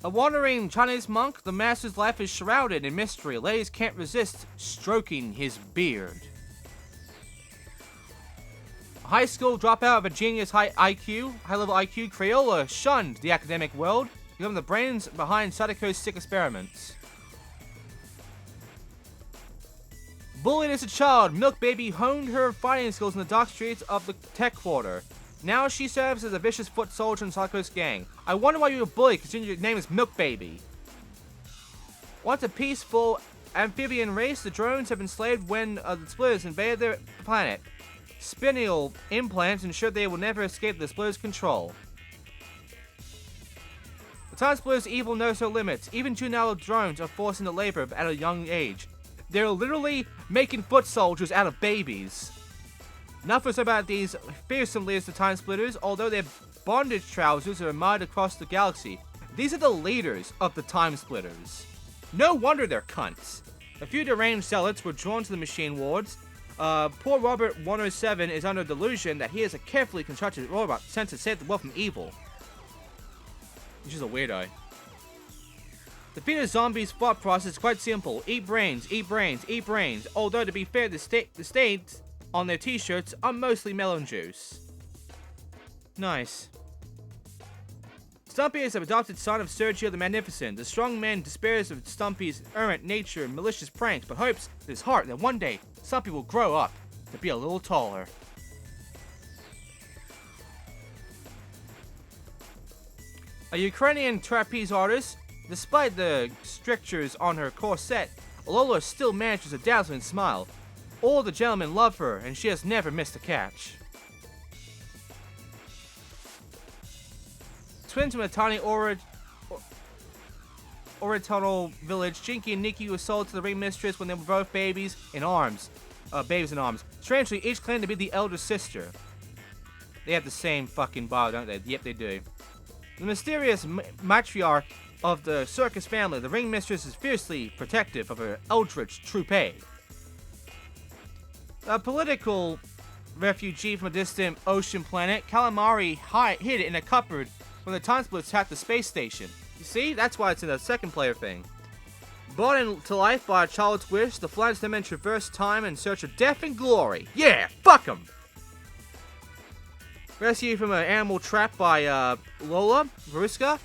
A wandering Chinese monk, the master's life is shrouded in mystery. Ladies can't resist stroking his beard. A high school dropout of a genius high-level IQ, Crayola shunned the academic world, becoming the brains behind Sadako's sick experiments. Bullied as a child, Milk Baby honed her fighting skills in the dark streets of the tech quarter. Now she serves as a vicious foot soldier in Sadako's gang. I wonder why you were bullied, considering your name is Milk Baby. Once a peaceful amphibian race, the drones have been enslaved when the Splitters invaded their planet. Spinal implants ensure they will never escape the Splitters' control. The TimeSplitters' evil knows no limits. Even juvenile drones are forced into labor at a young age. They're literally making foot soldiers out of babies. Nothing about these fearsome leaders of the TimeSplitters, although their bondage trousers are admired across the galaxy. These are the leaders of the TimeSplitters. No wonder they're cunts. A few deranged zealots were drawn to the machine wards. Poor Robert 107 is under delusion that he is a carefully constructed robot sent to save the world from evil. He's just a weirdo. Defeat a zombie's thought process is quite simple. Eat brains, eat brains, eat brains. Although, to be fair, the states on their t-shirts are mostly melon juice. Nice. It's Stumpy is an adopted son of Sergio the Magnificent. The strong man despairs of Stumpy's errant nature and malicious pranks, but hopes in his heart that one day Stumpy will grow up to be a little taller. A Ukrainian trapeze artist, despite the strictures on her corset, Lola still manages a dazzling smile. All the gentlemen love her, and she has never missed a catch. Twins from a tiny Oriental village, Jinky and Nikki were sold to the ring mistress when they were both babies in arms. Strangely, each claimed to be the elder sister. They have the same fucking body, don't they? Yep, they do. The mysterious matriarch of the circus family, the ring mistress is fiercely protective of her eldritch troupe. A political refugee from a distant ocean planet, Calamari hid in a cupboard when the TimeSplitters attacked the space station. You see? That's why it's in the second player thing. Brought into life by a child's wish, the flying men traverse time in search of death and glory. Yeah, fuck 'em! Rescued from an animal trap by Lola Veruska,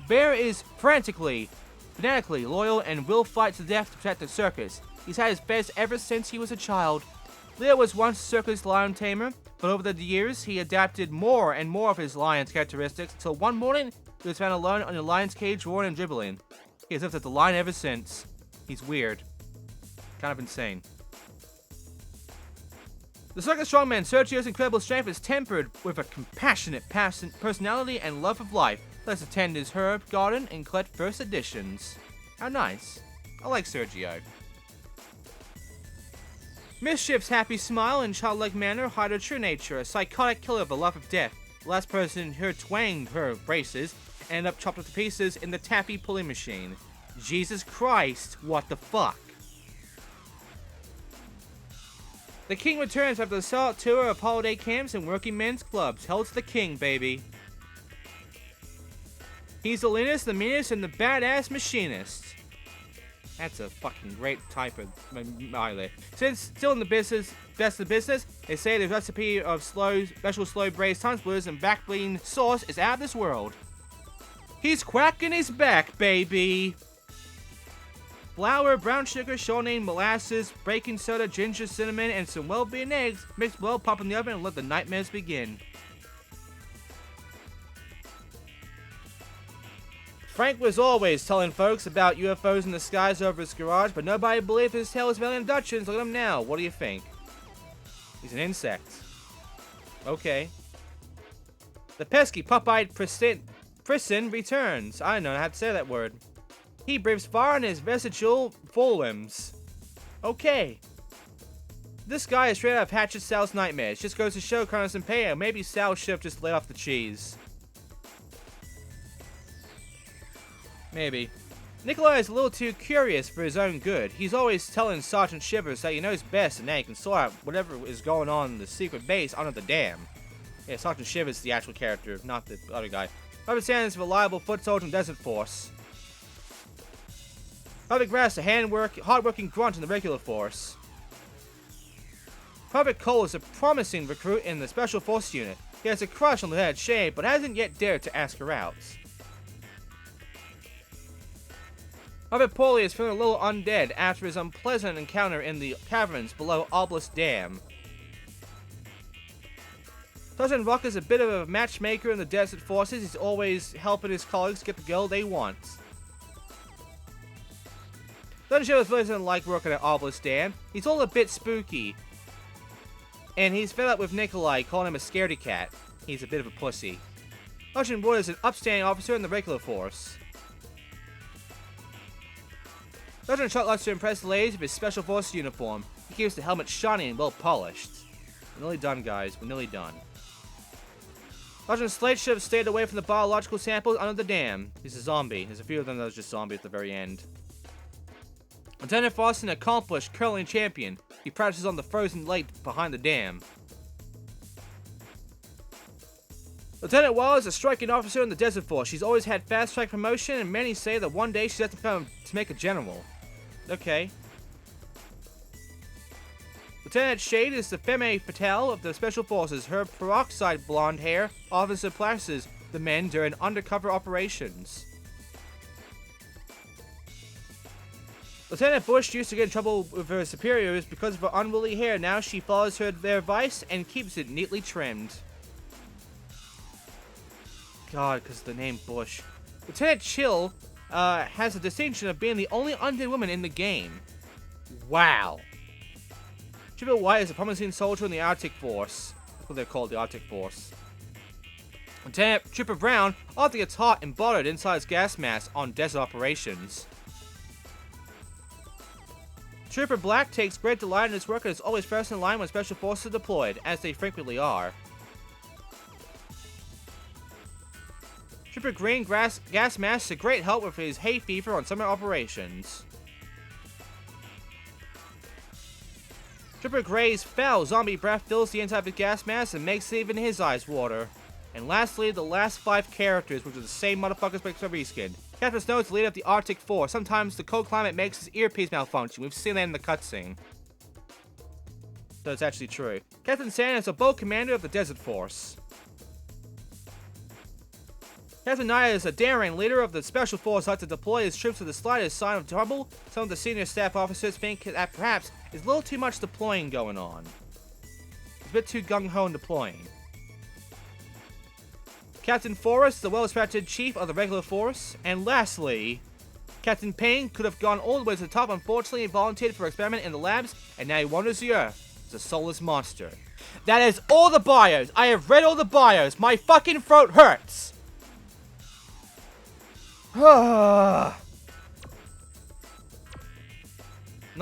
Bear is fanatically loyal and will fight to the death to protect the circus. He's had his best ever since he was a child. Leo was once a circus lion tamer, but over the years he adapted more and more of his lion's characteristics until one morning he was found alone in a lion's cage, roaring and dribbling. He has lived as the lion ever since. He's weird. Kind of insane. The circus strongman Sergio's incredible strength is tempered with a compassionate personality and love of life. Let's attend his herb garden and collect first editions. How nice. I like Sergio. Mischief's happy smile and childlike manner hide her true nature, a psychotic killer of the love of death. The last person who twanged her braces ended up chopped up to pieces in the taffy pulling machine. Jesus Christ, what the fuck? The king returns after the solid tour of holiday camps and working men's clubs. Hell to the king, baby. He's the leanest, the meanest, and the badass machinist. That's a fucking great type of smiley. Since still in the business, best of business, they say the recipe of special slow braised TimeSplitters and backbleeding sauce is out of this world. He's quacking his back, baby. Flour, brown sugar, shortening, molasses, baking soda, ginger, cinnamon, and some well-beaten eggs. Mix well, pop in the oven, and let the nightmares begin. Frank was always telling folks about UFOs in the skies over his garage, but nobody believed his tale was alien abductions. Look at him now. What do you think? He's an insect. Okay. The pesky, pop-eyed Prison returns. I don't know how to say that word. He breathes fire in his vestigial forelimbs. Okay. This guy is straight out of Hatchet Sal's nightmares. Just goes to show Carlos and Pay, or maybe Sal should have just laid off the cheese. Maybe. Nikolai is a little too curious for his own good. He's always telling Sergeant Shivers that he knows best and that he can sort out whatever is going on in the secret base under the dam. Yeah, Sergeant Shivers is the actual character, not the other guy. Robert Sand is a reliable foot soldier in the Desert Force. Robert Grass, a hard-working grunt in the regular force. Robert Cole is a promising recruit in the Special Force unit. He has a crush on the head Shade, but hasn't yet dared to ask her out. Robert Pauly is feeling a little undead after his unpleasant encounter in the caverns below Obelisk Dam. Sergeant Rock is a bit of a matchmaker in the Desert Forces. He's always helping his colleagues get the girl they want. Sergeant Shivers really doesn't like working at Obelisk Dam. He's all a bit spooky. And he's fed up with Nikolai calling him a scaredy cat. He's a bit of a pussy. Sergeant Wood is an upstanding officer in the regular force. Sergeant Chuck likes to impress the ladies with his Special Forces uniform. He keeps the helmet shiny and well polished. We're nearly done, guys. We're nearly done. Sergeant Slate should have stayed away from the biological samples under the dam. He's a zombie. There's a few of them that was just zombies at the very end. Lieutenant Frost is an accomplished curling champion. He practices on the frozen lake behind the dam. Lieutenant Wall is a striking officer in the Desert Force. She's always had fast-track promotion, and many say that one day she's has to come to make a general. Okay. Lieutenant Shade is the femme fatale of the Special Forces. Her peroxide blonde hair often surpasses the men during undercover operations. Lieutenant Bush used to get in trouble with her superiors because of her unruly hair. Now she follows their advice and keeps it neatly trimmed. God, because of the name Bush. Lieutenant Chill has the distinction of being the only undead woman in the game. Wow. Trooper White is a promising soldier in the Arctic Force. That's what they're called, the Arctic Force. Lieutenant Trooper Brown often gets hot and bothered inside his gas mask on desert operations. Trooper Black takes great delight in his work and is always first in line when special forces are deployed, as they frequently are. Trooper Green gas mask is a great help with his hay fever on summer operations. Trooper Gray's foul zombie breath fills the inside of his gas mask and makes even his eyes water. And lastly, the last 5 characters, which are the same motherfuckers but reskinned. Captain Snow is the leader of the Arctic Force. Sometimes the cold climate makes his earpiece malfunction. We've seen that in the cutscene. So it's actually true. Captain Sand is a bold commander of the Desert Force. Captain Naya is a daring leader of the Special Force like to deploy his troops with the slightest sign of trouble. Some of the senior staff officers think that perhaps there's a little too much deploying going on. It's a bit too gung-ho in deploying. Captain Forrest, the well-respected chief of the regular force. And lastly, Captain Payne could have gone all the way to the top. Unfortunately, he volunteered for experiment in the labs, and now he wanders the earth as a soulless monster. That is all the bios. I have read all the bios. My fucking throat hurts. Not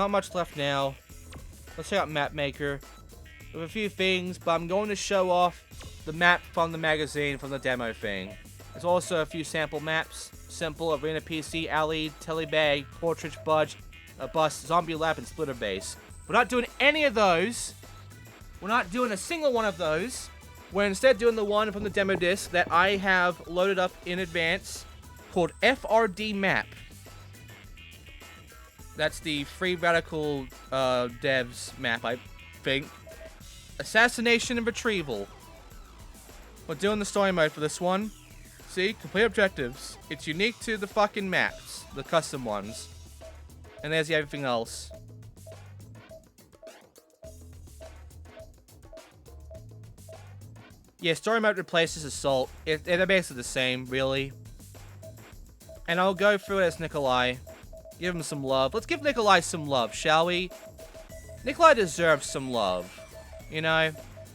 much left now. Let's check out Mapmaker. We have a few things, but I'm going to show off the map from the magazine, from the demo thing. There's also a few sample maps. Simple, Arena PC, Alley, Telebag, Portrait Budge, Bus, Zombie Lab, and Splitter Base. We're not doing any of those. We're not doing a single one of those. We're instead doing the one from the demo disc that I have loaded up in advance, called FRD Map. That's the Free Radical devs map, I think. Assassination and Retrieval. We're doing the story mode for this one. See? Complete objectives. It's unique to the fucking maps. The custom ones. And there's everything else. Yeah, story mode replaces Assault. They're basically the same, really. And I'll go through it as Nikolai. Give him some love. Let's give Nikolai some love, shall we? Nikolai deserves some love. You know?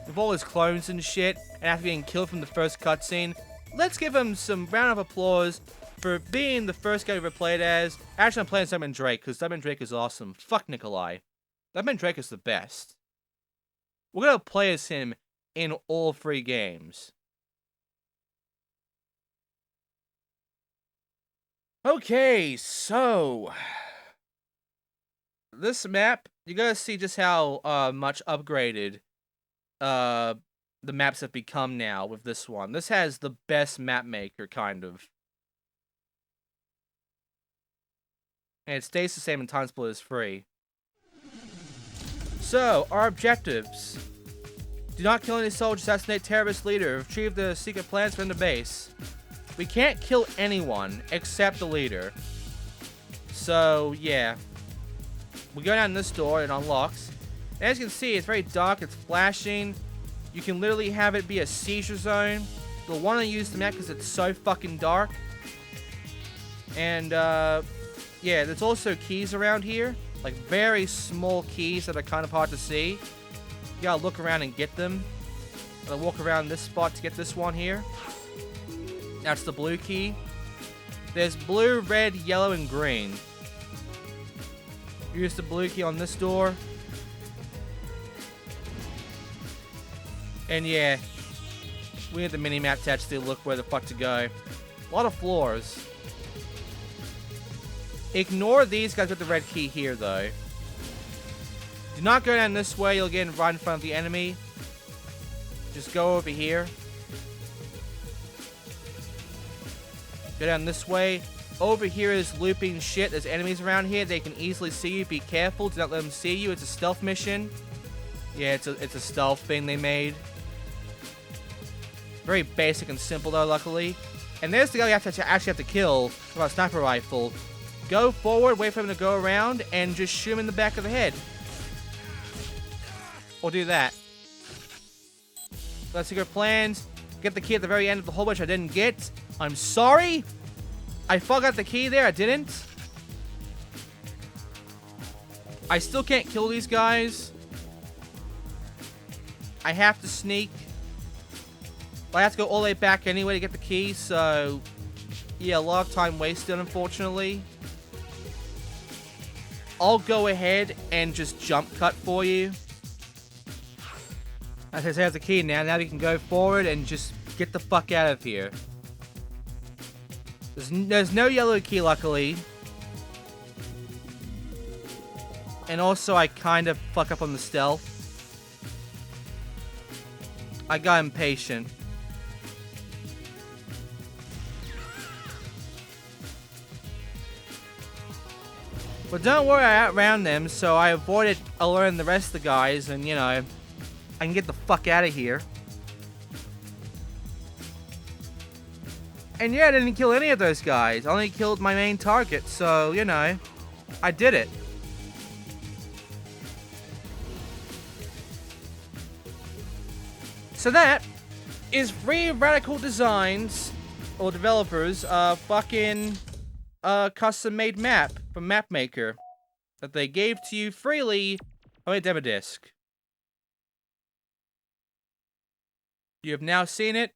With all his clones and shit, and after being killed from the first cutscene, let's give him some round of applause for being the first guy we ever played as. Actually, I'm playing Simon Drake, because Simon Drake is awesome. Fuck Nikolai. Simon Drake is the best. We're gonna play as him in all 3 games. Okay, so this map, you gotta see just how much upgraded the maps have become now with this one. This has the best map maker, kind of. And it stays the same in TimeSplitters 3. So, our objectives. Do not kill any soldiers, assassinate terrorist leader, retrieve the secret plans from the base. We can't kill anyone except the leader. So, yeah. We go down this door, it unlocks. And as you can see, it's very dark, it's flashing. You can literally have it be a seizure zone. You'll want to use the map because it's so fucking dark. And, yeah, there's also keys around here. Like, very small keys that are kind of hard to see. You gotta look around and get them. Gotta walk around this spot to get this one here. That's the blue key. There's blue, red, yellow, and green. Use the blue key on this door. And yeah, we need the mini-map to actually look where the fuck to go. A lot of floors. Ignore these guys with the red key here, though. Do not go down this way, you'll get right in front of the enemy. Just go over here. Go down this way. Over here is looping shit. There's enemies around here. They can easily see you. Be careful. Do not let them see you. It's a stealth mission. Yeah, it's a stealth thing they made. Very basic and simple though, luckily. And there's the guy you actually have to kill with a sniper rifle. Go forward, wait for him to go around, and just shoot him in the back of the head. Or do that. Let's secret plans. Get the key at the very end of the hole, which I didn't get. I'm sorry. I forgot the key there. I didn't. I still can't kill these guys. I have to sneak. But I have to go all the way back anyway to get the key, so... yeah, a lot of time wasted, unfortunately. I'll go ahead and just jump cut for you. As I say, I have the key now. Now we can go forward and just get the fuck out of here. There's no yellow key, luckily. And also, I kind of fuck up on the stealth. I got impatient. But don't worry, I outran them, so I avoided alerting the rest of the guys, and, you know, I can get the fuck out of here. And yeah, I didn't kill any of those guys. I only killed my main target, so, you know, I did it. So that is Free Radical Designs, or developers, fucking custom-made map from Mapmaker that they gave to you freely on a demo disc. You have now seen it.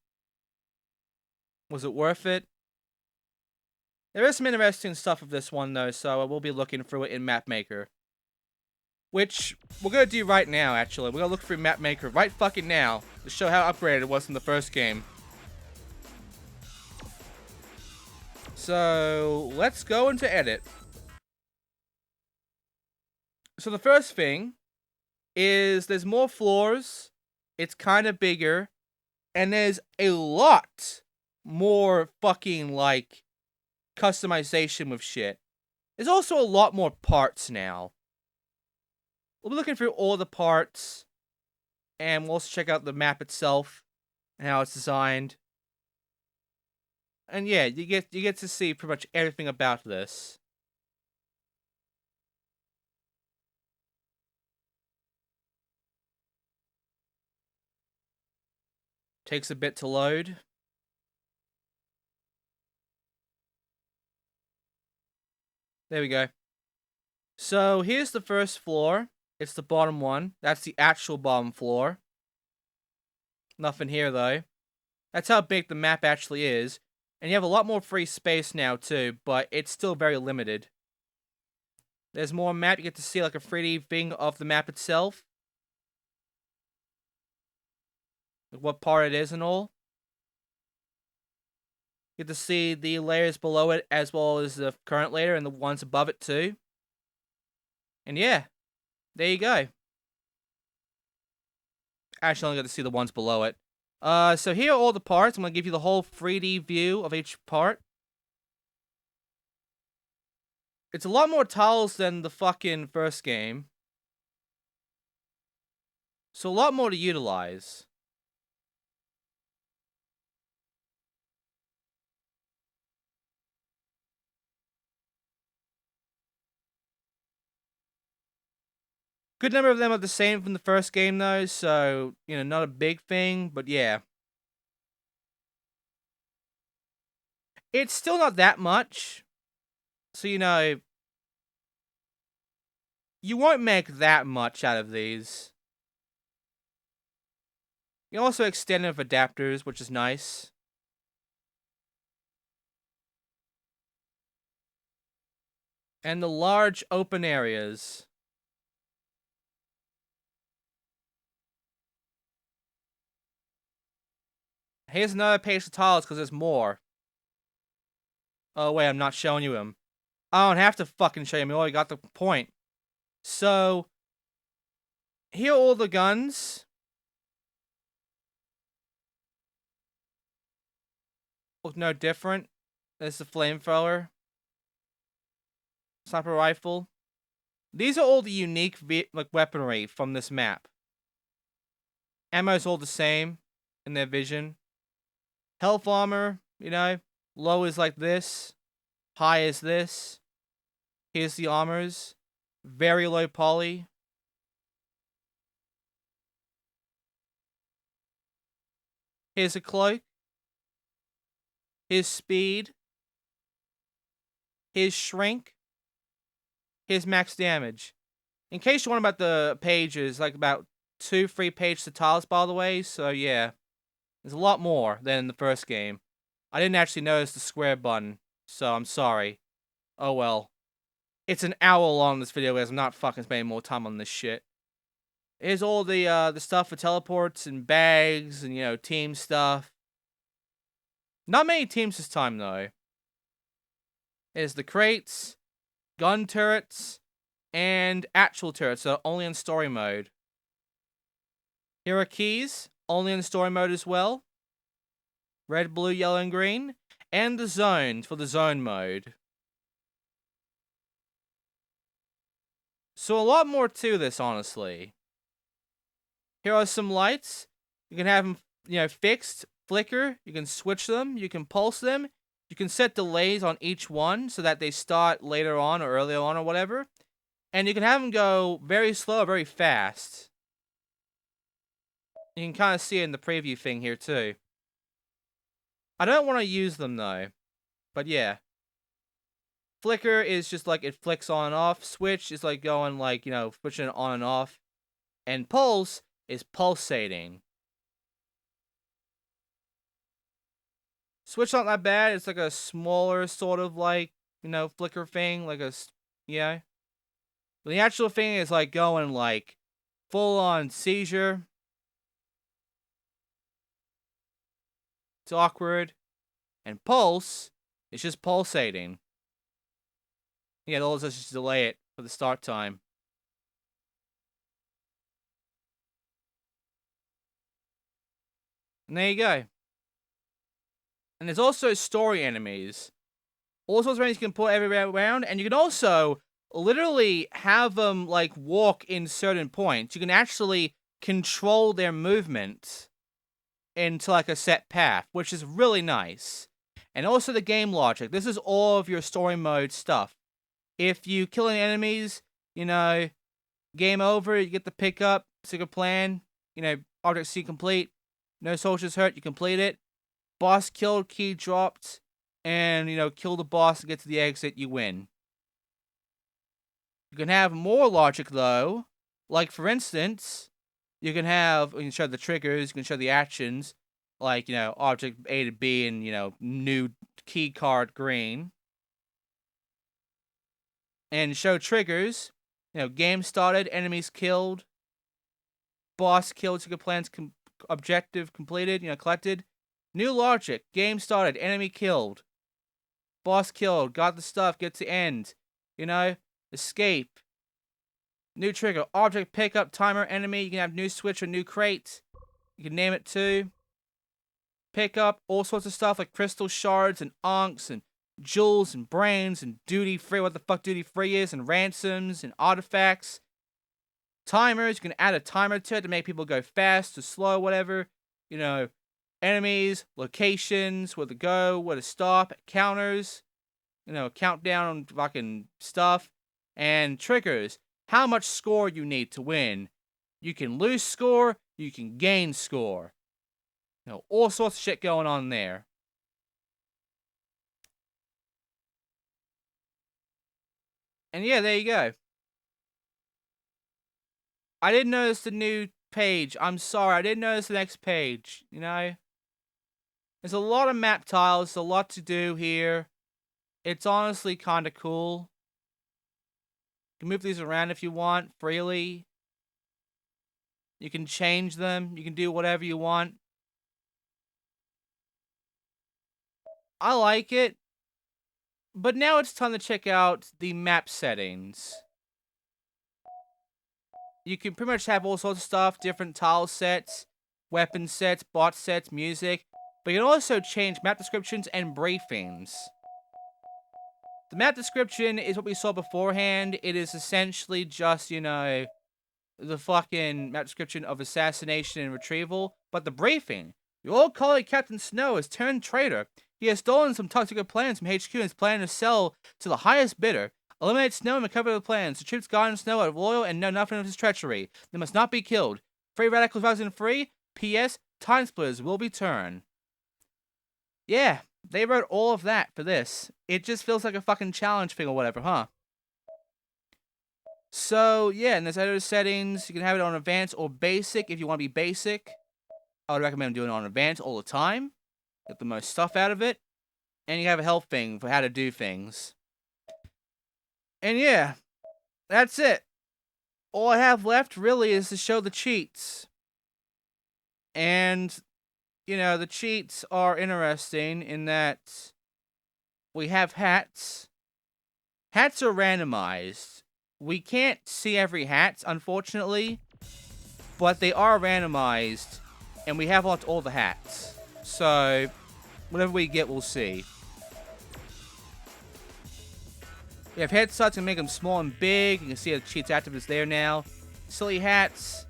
Was it worth it? There is some interesting stuff of this one, though, so I will be looking through it in Mapmaker. Which, we're gonna do right now, actually. We're gonna look through Mapmaker right fucking now to show how upgraded it was in the first game. So, let's go into edit. So the first thing is there's more floors, it's kind of bigger, and there's a lot more fucking, like, customization with shit. There's also a lot more parts now. We'll be looking through all the parts, and we'll also check out the map itself and how it's designed. And yeah, you get to see pretty much everything about this. Takes a bit to load. There we go. So here's the first floor. It's the bottom one. That's the actual bottom floor. Nothing here, though. That's how big the map actually is. And you have a lot more free space now, too, but it's still very limited. There's more map. You get to see, like, a 3D thing of the map itself. Like, what part it is and all. You get to see the layers below it, as well as the current layer and the ones above it, too. And yeah, there you go. Actually, I only got to see the ones below it. So here are all the parts. I'm going to give you the whole 3D view of each part. It's a lot more tiles than the fucking first game. So a lot more to utilize. Good number of them are the same from the first game, though, so, you know, not a big thing, but yeah. It's still not that much. So, you know, you won't make that much out of these. You can also extend it with adapters, which is nice. And the large open areas. Here's another page of tiles because there's more. Oh, wait, I'm not showing you him. I don't have to fucking show you him. You already got the point. So, here are all the guns. Look no different. There's the flamethrower. Sniper rifle. These are all the unique weaponry from this map. Ammo's all the same in their vision. Health armor, you know, low is like this, high is this. Here's the armors. Very low poly. Here's a cloak. Here's speed. Here's shrink. Here's max damage. In case you're wondering about the pages, like about 2-3 page tiles, by the way. So yeah, there's a lot more than in the first game. I didn't actually notice the square button, so I'm sorry. Oh well. It's an hour long, this video is. I'm not fucking spending more time on this shit. Here's all the stuff for teleports and bags and, you know, team stuff. Not many teams this time, though. Here's the crates, gun turrets, and actual turrets, so only in story mode. Here are keys, only in story mode as well. Red, blue, yellow, and green. And the zones for the zone mode. So a lot more to this, honestly. Here are some lights. You can have them, you know, fixed, flicker. You can switch them. You can pulse them. You can set delays on each one so that they start later on or earlier on or whatever. And you can have them go very slow or very fast. You can kind of see it in the preview thing here too. I don't want to use them though. But yeah. Flicker is just like it flicks on and off. Switch is like going like, you know, switching it on and off. And pulse is pulsating. Switch not that bad. It's like a smaller sort of like, you know, flicker thing. Like a, yeah. But the actual thing is like going like full on seizure. It's awkward. And pulse is just pulsating. Yeah, all this is just delay it for the start time. And there you go. And there's also story enemies. All sorts of enemies you can put everywhere around. And you can also literally have them, like, walk in certain points. You can actually control their movement into, like, a set path, which is really nice. And also the game logic. This is all of your story mode stuff. If you kill any enemies, you know, game over, you get the pickup, secret plan, you know, object C complete. No soldiers hurt, you complete it. Boss killed, key dropped, and, you know, kill the boss and get to the exit, you win. You can have more logic, though. Like, for instance, you can show the triggers, you can show the actions, like, you know, object A to B and, you know, new key card green. And show triggers, you know, game started, enemies killed, boss killed, secret plans objective completed, you know, collected. New logic, game started, enemy killed, boss killed, got the stuff, get to end, you know, escape. New trigger, object pickup, timer, enemy, you can have new switch or new crate, you can name it too. Pick up all sorts of stuff like crystal shards and ankhs and jewels and brains and duty free, what the fuck duty free is, and ransoms and artifacts. Timers, you can add a timer to it to make people go fast or slow, whatever. You know, enemies, locations, where to go, where to stop, counters, you know, countdown on fucking stuff, and triggers. How much score you need to win. You can lose score, you can gain score. You know, all sorts of shit going on there. And yeah, there you go. I didn't notice the new page. I'm sorry, I didn't notice the next page, you know? There's a lot of map tiles, a lot to do here. It's honestly kind of cool. You can move these around if you want, freely. You can change them, you can do whatever you want. I like it. But now it's time to check out the map settings. You can pretty much have all sorts of stuff, different tile sets, weapon sets, bot sets, music. But you can also change map descriptions and briefings. The map description is what we saw beforehand. It is essentially just, you know, the fucking map description of assassination and retrieval. But the briefing Your old colleague Captain Snow has turned traitor. He has stolen some top-secret plans from HQ and is planning to sell to the highest bidder. Eliminate Snow and recover the plans. The troops guard Snow are loyal and know nothing of his treachery. They must not be killed. Free radicals rising free. P.S. TimeSplitters will return. Yeah, they wrote all of that for this. It just feels like a fucking challenge thing or whatever, huh? So, yeah, in this editor settings, you can have it on advanced or basic if you want to be basic. I would recommend doing it on advanced all the time. Get the most stuff out of it. And you have a health thing for how to do things. And yeah, that's it. All I have left really is to show the cheats. And, you know, the cheats are interesting in that we have hats. Hats are randomized. We can't see every hat, unfortunately. But they are randomized. And we have all the hats. So, whatever we get, we'll see. We have headshots and make them small and big. You can see the cheats active is there now. Silly hats.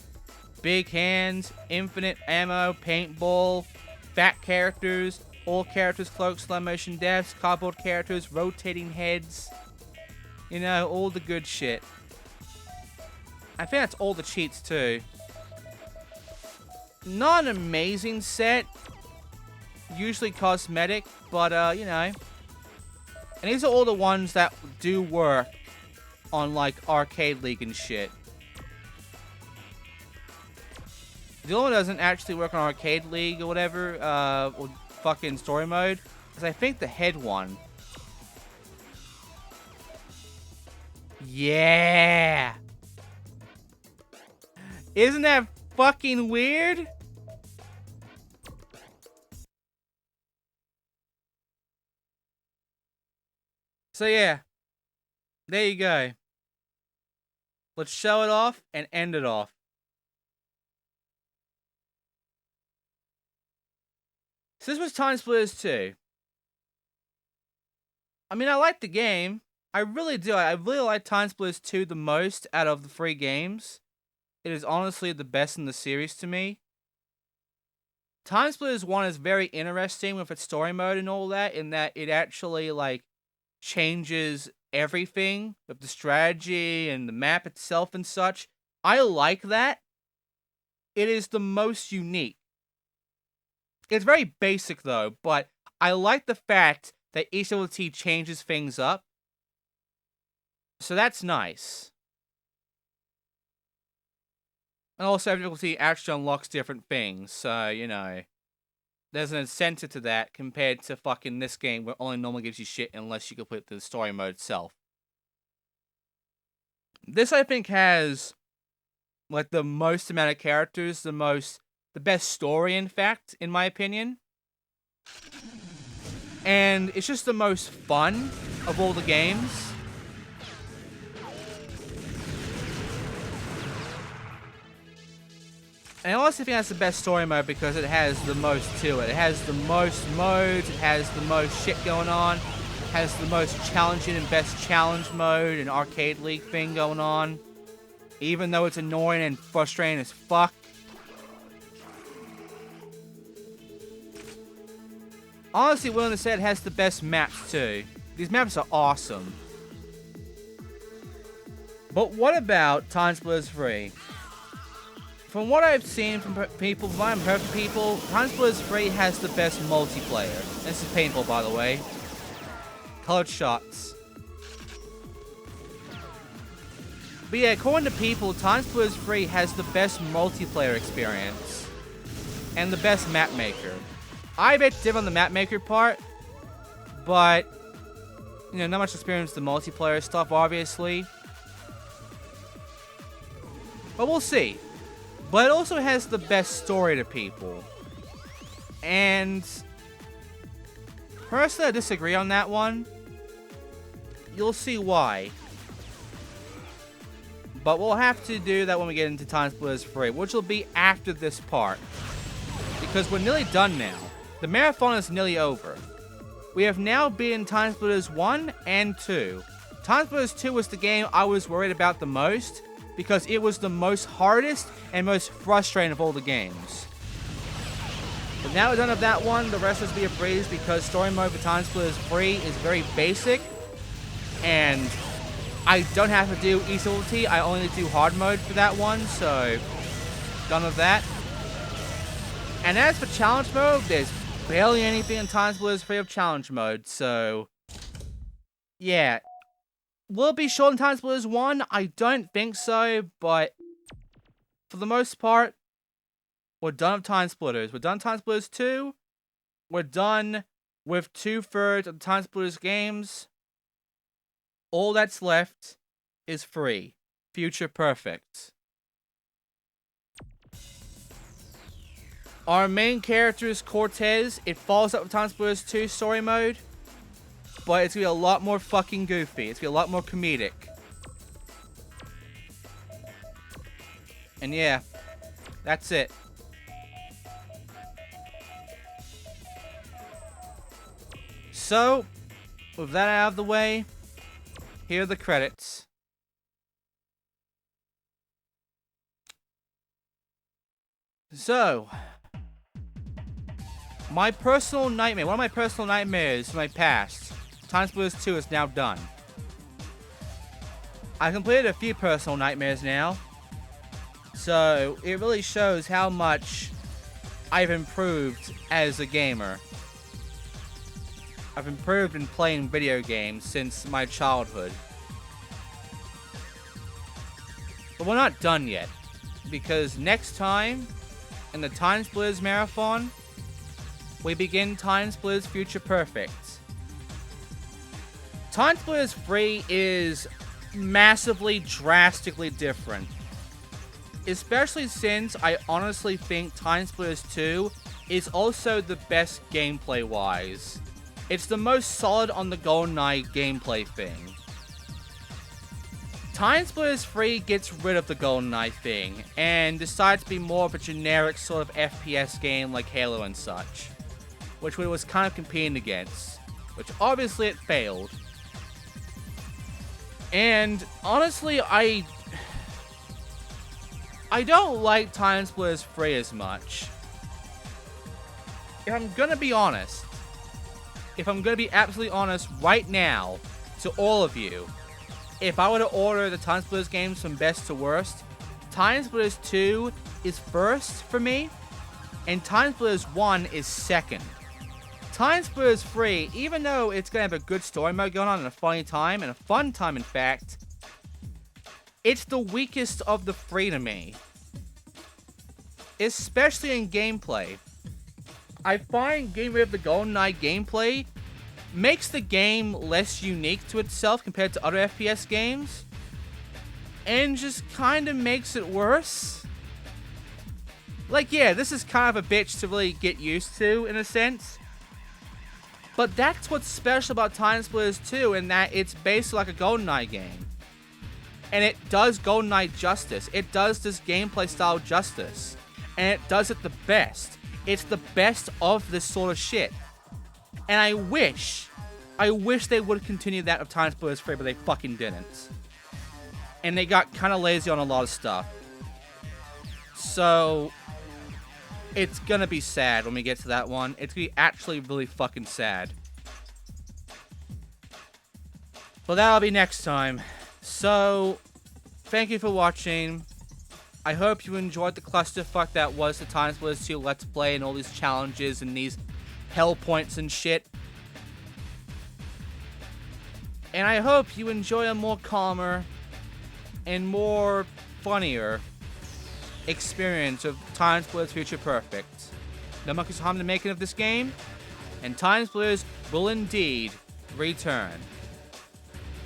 Big hands. Infinite ammo. Paintball. Fat characters. All characters. Cloaks. Slow motion deaths. Cardboard characters. Rotating heads. You know, all the good shit. I think that's all the cheats too. Not an amazing set. Usually cosmetic, but you know. And these are all the ones that do work on like Arcade League and shit. The only one doesn't actually work on Arcade League or whatever, or fucking story mode, is I think the head one. Yeah! Isn't that fucking weird? So yeah, there you go. Let's show it off and end it off. So this was TimeSplitters 2. I mean, I like the game. I really do. I really like TimeSplitters 2 the most out of the 3 games. It is honestly the best in the series to me. TimeSplitters 1 is very interesting with its story mode and all that, in that it actually, like, changes everything with the strategy and the map itself and such. I like that. It is the most unique. It's very basic, though, but I like the fact that each ability changes things up. So that's nice. And also, every ability actually unlocks different things, so, you know, there's an incentive to that compared to fucking this game where only normally gives you shit unless you complete the story mode itself. This, I think, has, like, the most amount of characters, the best story, in fact, in my opinion. And it's just the most fun of all the games. And I also think that's the best story mode because it has the most to it. It has the most modes, it has the most shit going on, it has the most challenging and best challenge mode and Arcade League thing going on. Even though it's annoying and frustrating as fuck. Honestly, willing to say it has the best maps too. These maps are awesome. But what about TimeSplitters 3? From what I've seen from people, from what I've heard from people, TimeSplitters 3 has the best multiplayer. This is painful, by the way. Colored shots. But yeah, according to people, TimeSplitters 3 has the best multiplayer experience. And the best Mapmaker. I bet div on the Mapmaker part, but, you know, not much experience with the multiplayer stuff, obviously. But we'll see. But it also has the best story to people. And personally, I disagree on that one. You'll see why. But we'll have to do that when we get into TimeSplitters 3, which will be after this part. Because we're nearly done now. The marathon is nearly over. We have now beaten TimeSplitters 1 and 2. TimeSplitters 2 was the game I was worried about the most, because it was the most hardest and most frustrating of all the games. But now we're done with that one, the rest is be a breeze because story mode for TimeSplitters 3 is very basic. And I don't have to do easy. I only do hard mode for that one, so done with that. And as for challenge mode, there's barely anything in TimeSplitters 3 of challenge mode, so yeah. Will it be short in TimeSplitters 1? I don't think so, but for the most part, we're done with TimeSplitters. We're done with TimeSplitters 2. We're done with 2/3 of the TimeSplitters games. All that's left is free. Future Perfect. Our main character is Cortez. It follows up with TimeSplitters 2 story mode. But it's gonna be a lot more fucking goofy. It's gonna be a lot more comedic. And yeah, that's it. So, with that out of the way, here are the credits. So, my personal nightmare, one of my personal nightmares from my past, TimeSplitters 2 is now done. I completed a few personal nightmares now, so it really shows how much I've improved as a gamer. I've improved in playing video games since my childhood. But we're not done yet, because next time, in the TimeSplitters Marathon, we begin TimeSplitters Future Perfect. TimeSplitters 3 is massively, drastically different. Especially since I honestly think TimeSplitters 2 is also the best gameplay-wise. It's the most solid on the GoldenEye gameplay thing. TimeSplitters 3 gets rid of the GoldenEye thing, and decides to be more of a generic sort of FPS game like Halo and such. Which it was kind of competing against. Which obviously it failed. And honestly, I don't like TimeSplitters 3 as much. If I'm gonna be honest, if I'm gonna be absolutely honest right now to all of you, if I were to order the TimeSplitters games from best to worst, TimeSplitters 2 is first for me, and TimeSplitters 1 is second. TimeSplitters 3, even though it's gonna have a good story mode going on and a funny time, and a fun time in fact, it's the weakest of the three to me. Especially in gameplay. I find getting rid of the GoldenEye gameplay makes the game less unique to itself compared to other FPS games. And just kind of makes it worse. Like, yeah, this is kind of a bitch to really get used to, in a sense. But that's what's special about TimeSplitters 2, in that it's basically like a GoldenEye game. And it does GoldenEye justice. It does this gameplay style justice. And it does it the best. It's the best of this sort of shit. And I wish they would continue that with TimeSplitters 3, but they fucking didn't. And they got kind of lazy on a lot of stuff. So, it's gonna be sad when we get to that one. It's gonna be actually really fucking sad. But that'll be next time. So, thank you for watching. I hope you enjoyed the clusterfuck that was the TimeSplitters 2 Let's Play and all these challenges and these hell points and shit. And I hope you enjoy a more calmer and more funnier experience of TimeSplitters Future Perfect. The monkeys harm the making of this game, and TimeSplitters will indeed return.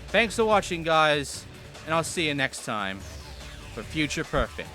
Thanks for watching, guys, and I'll see you next time for Future Perfect.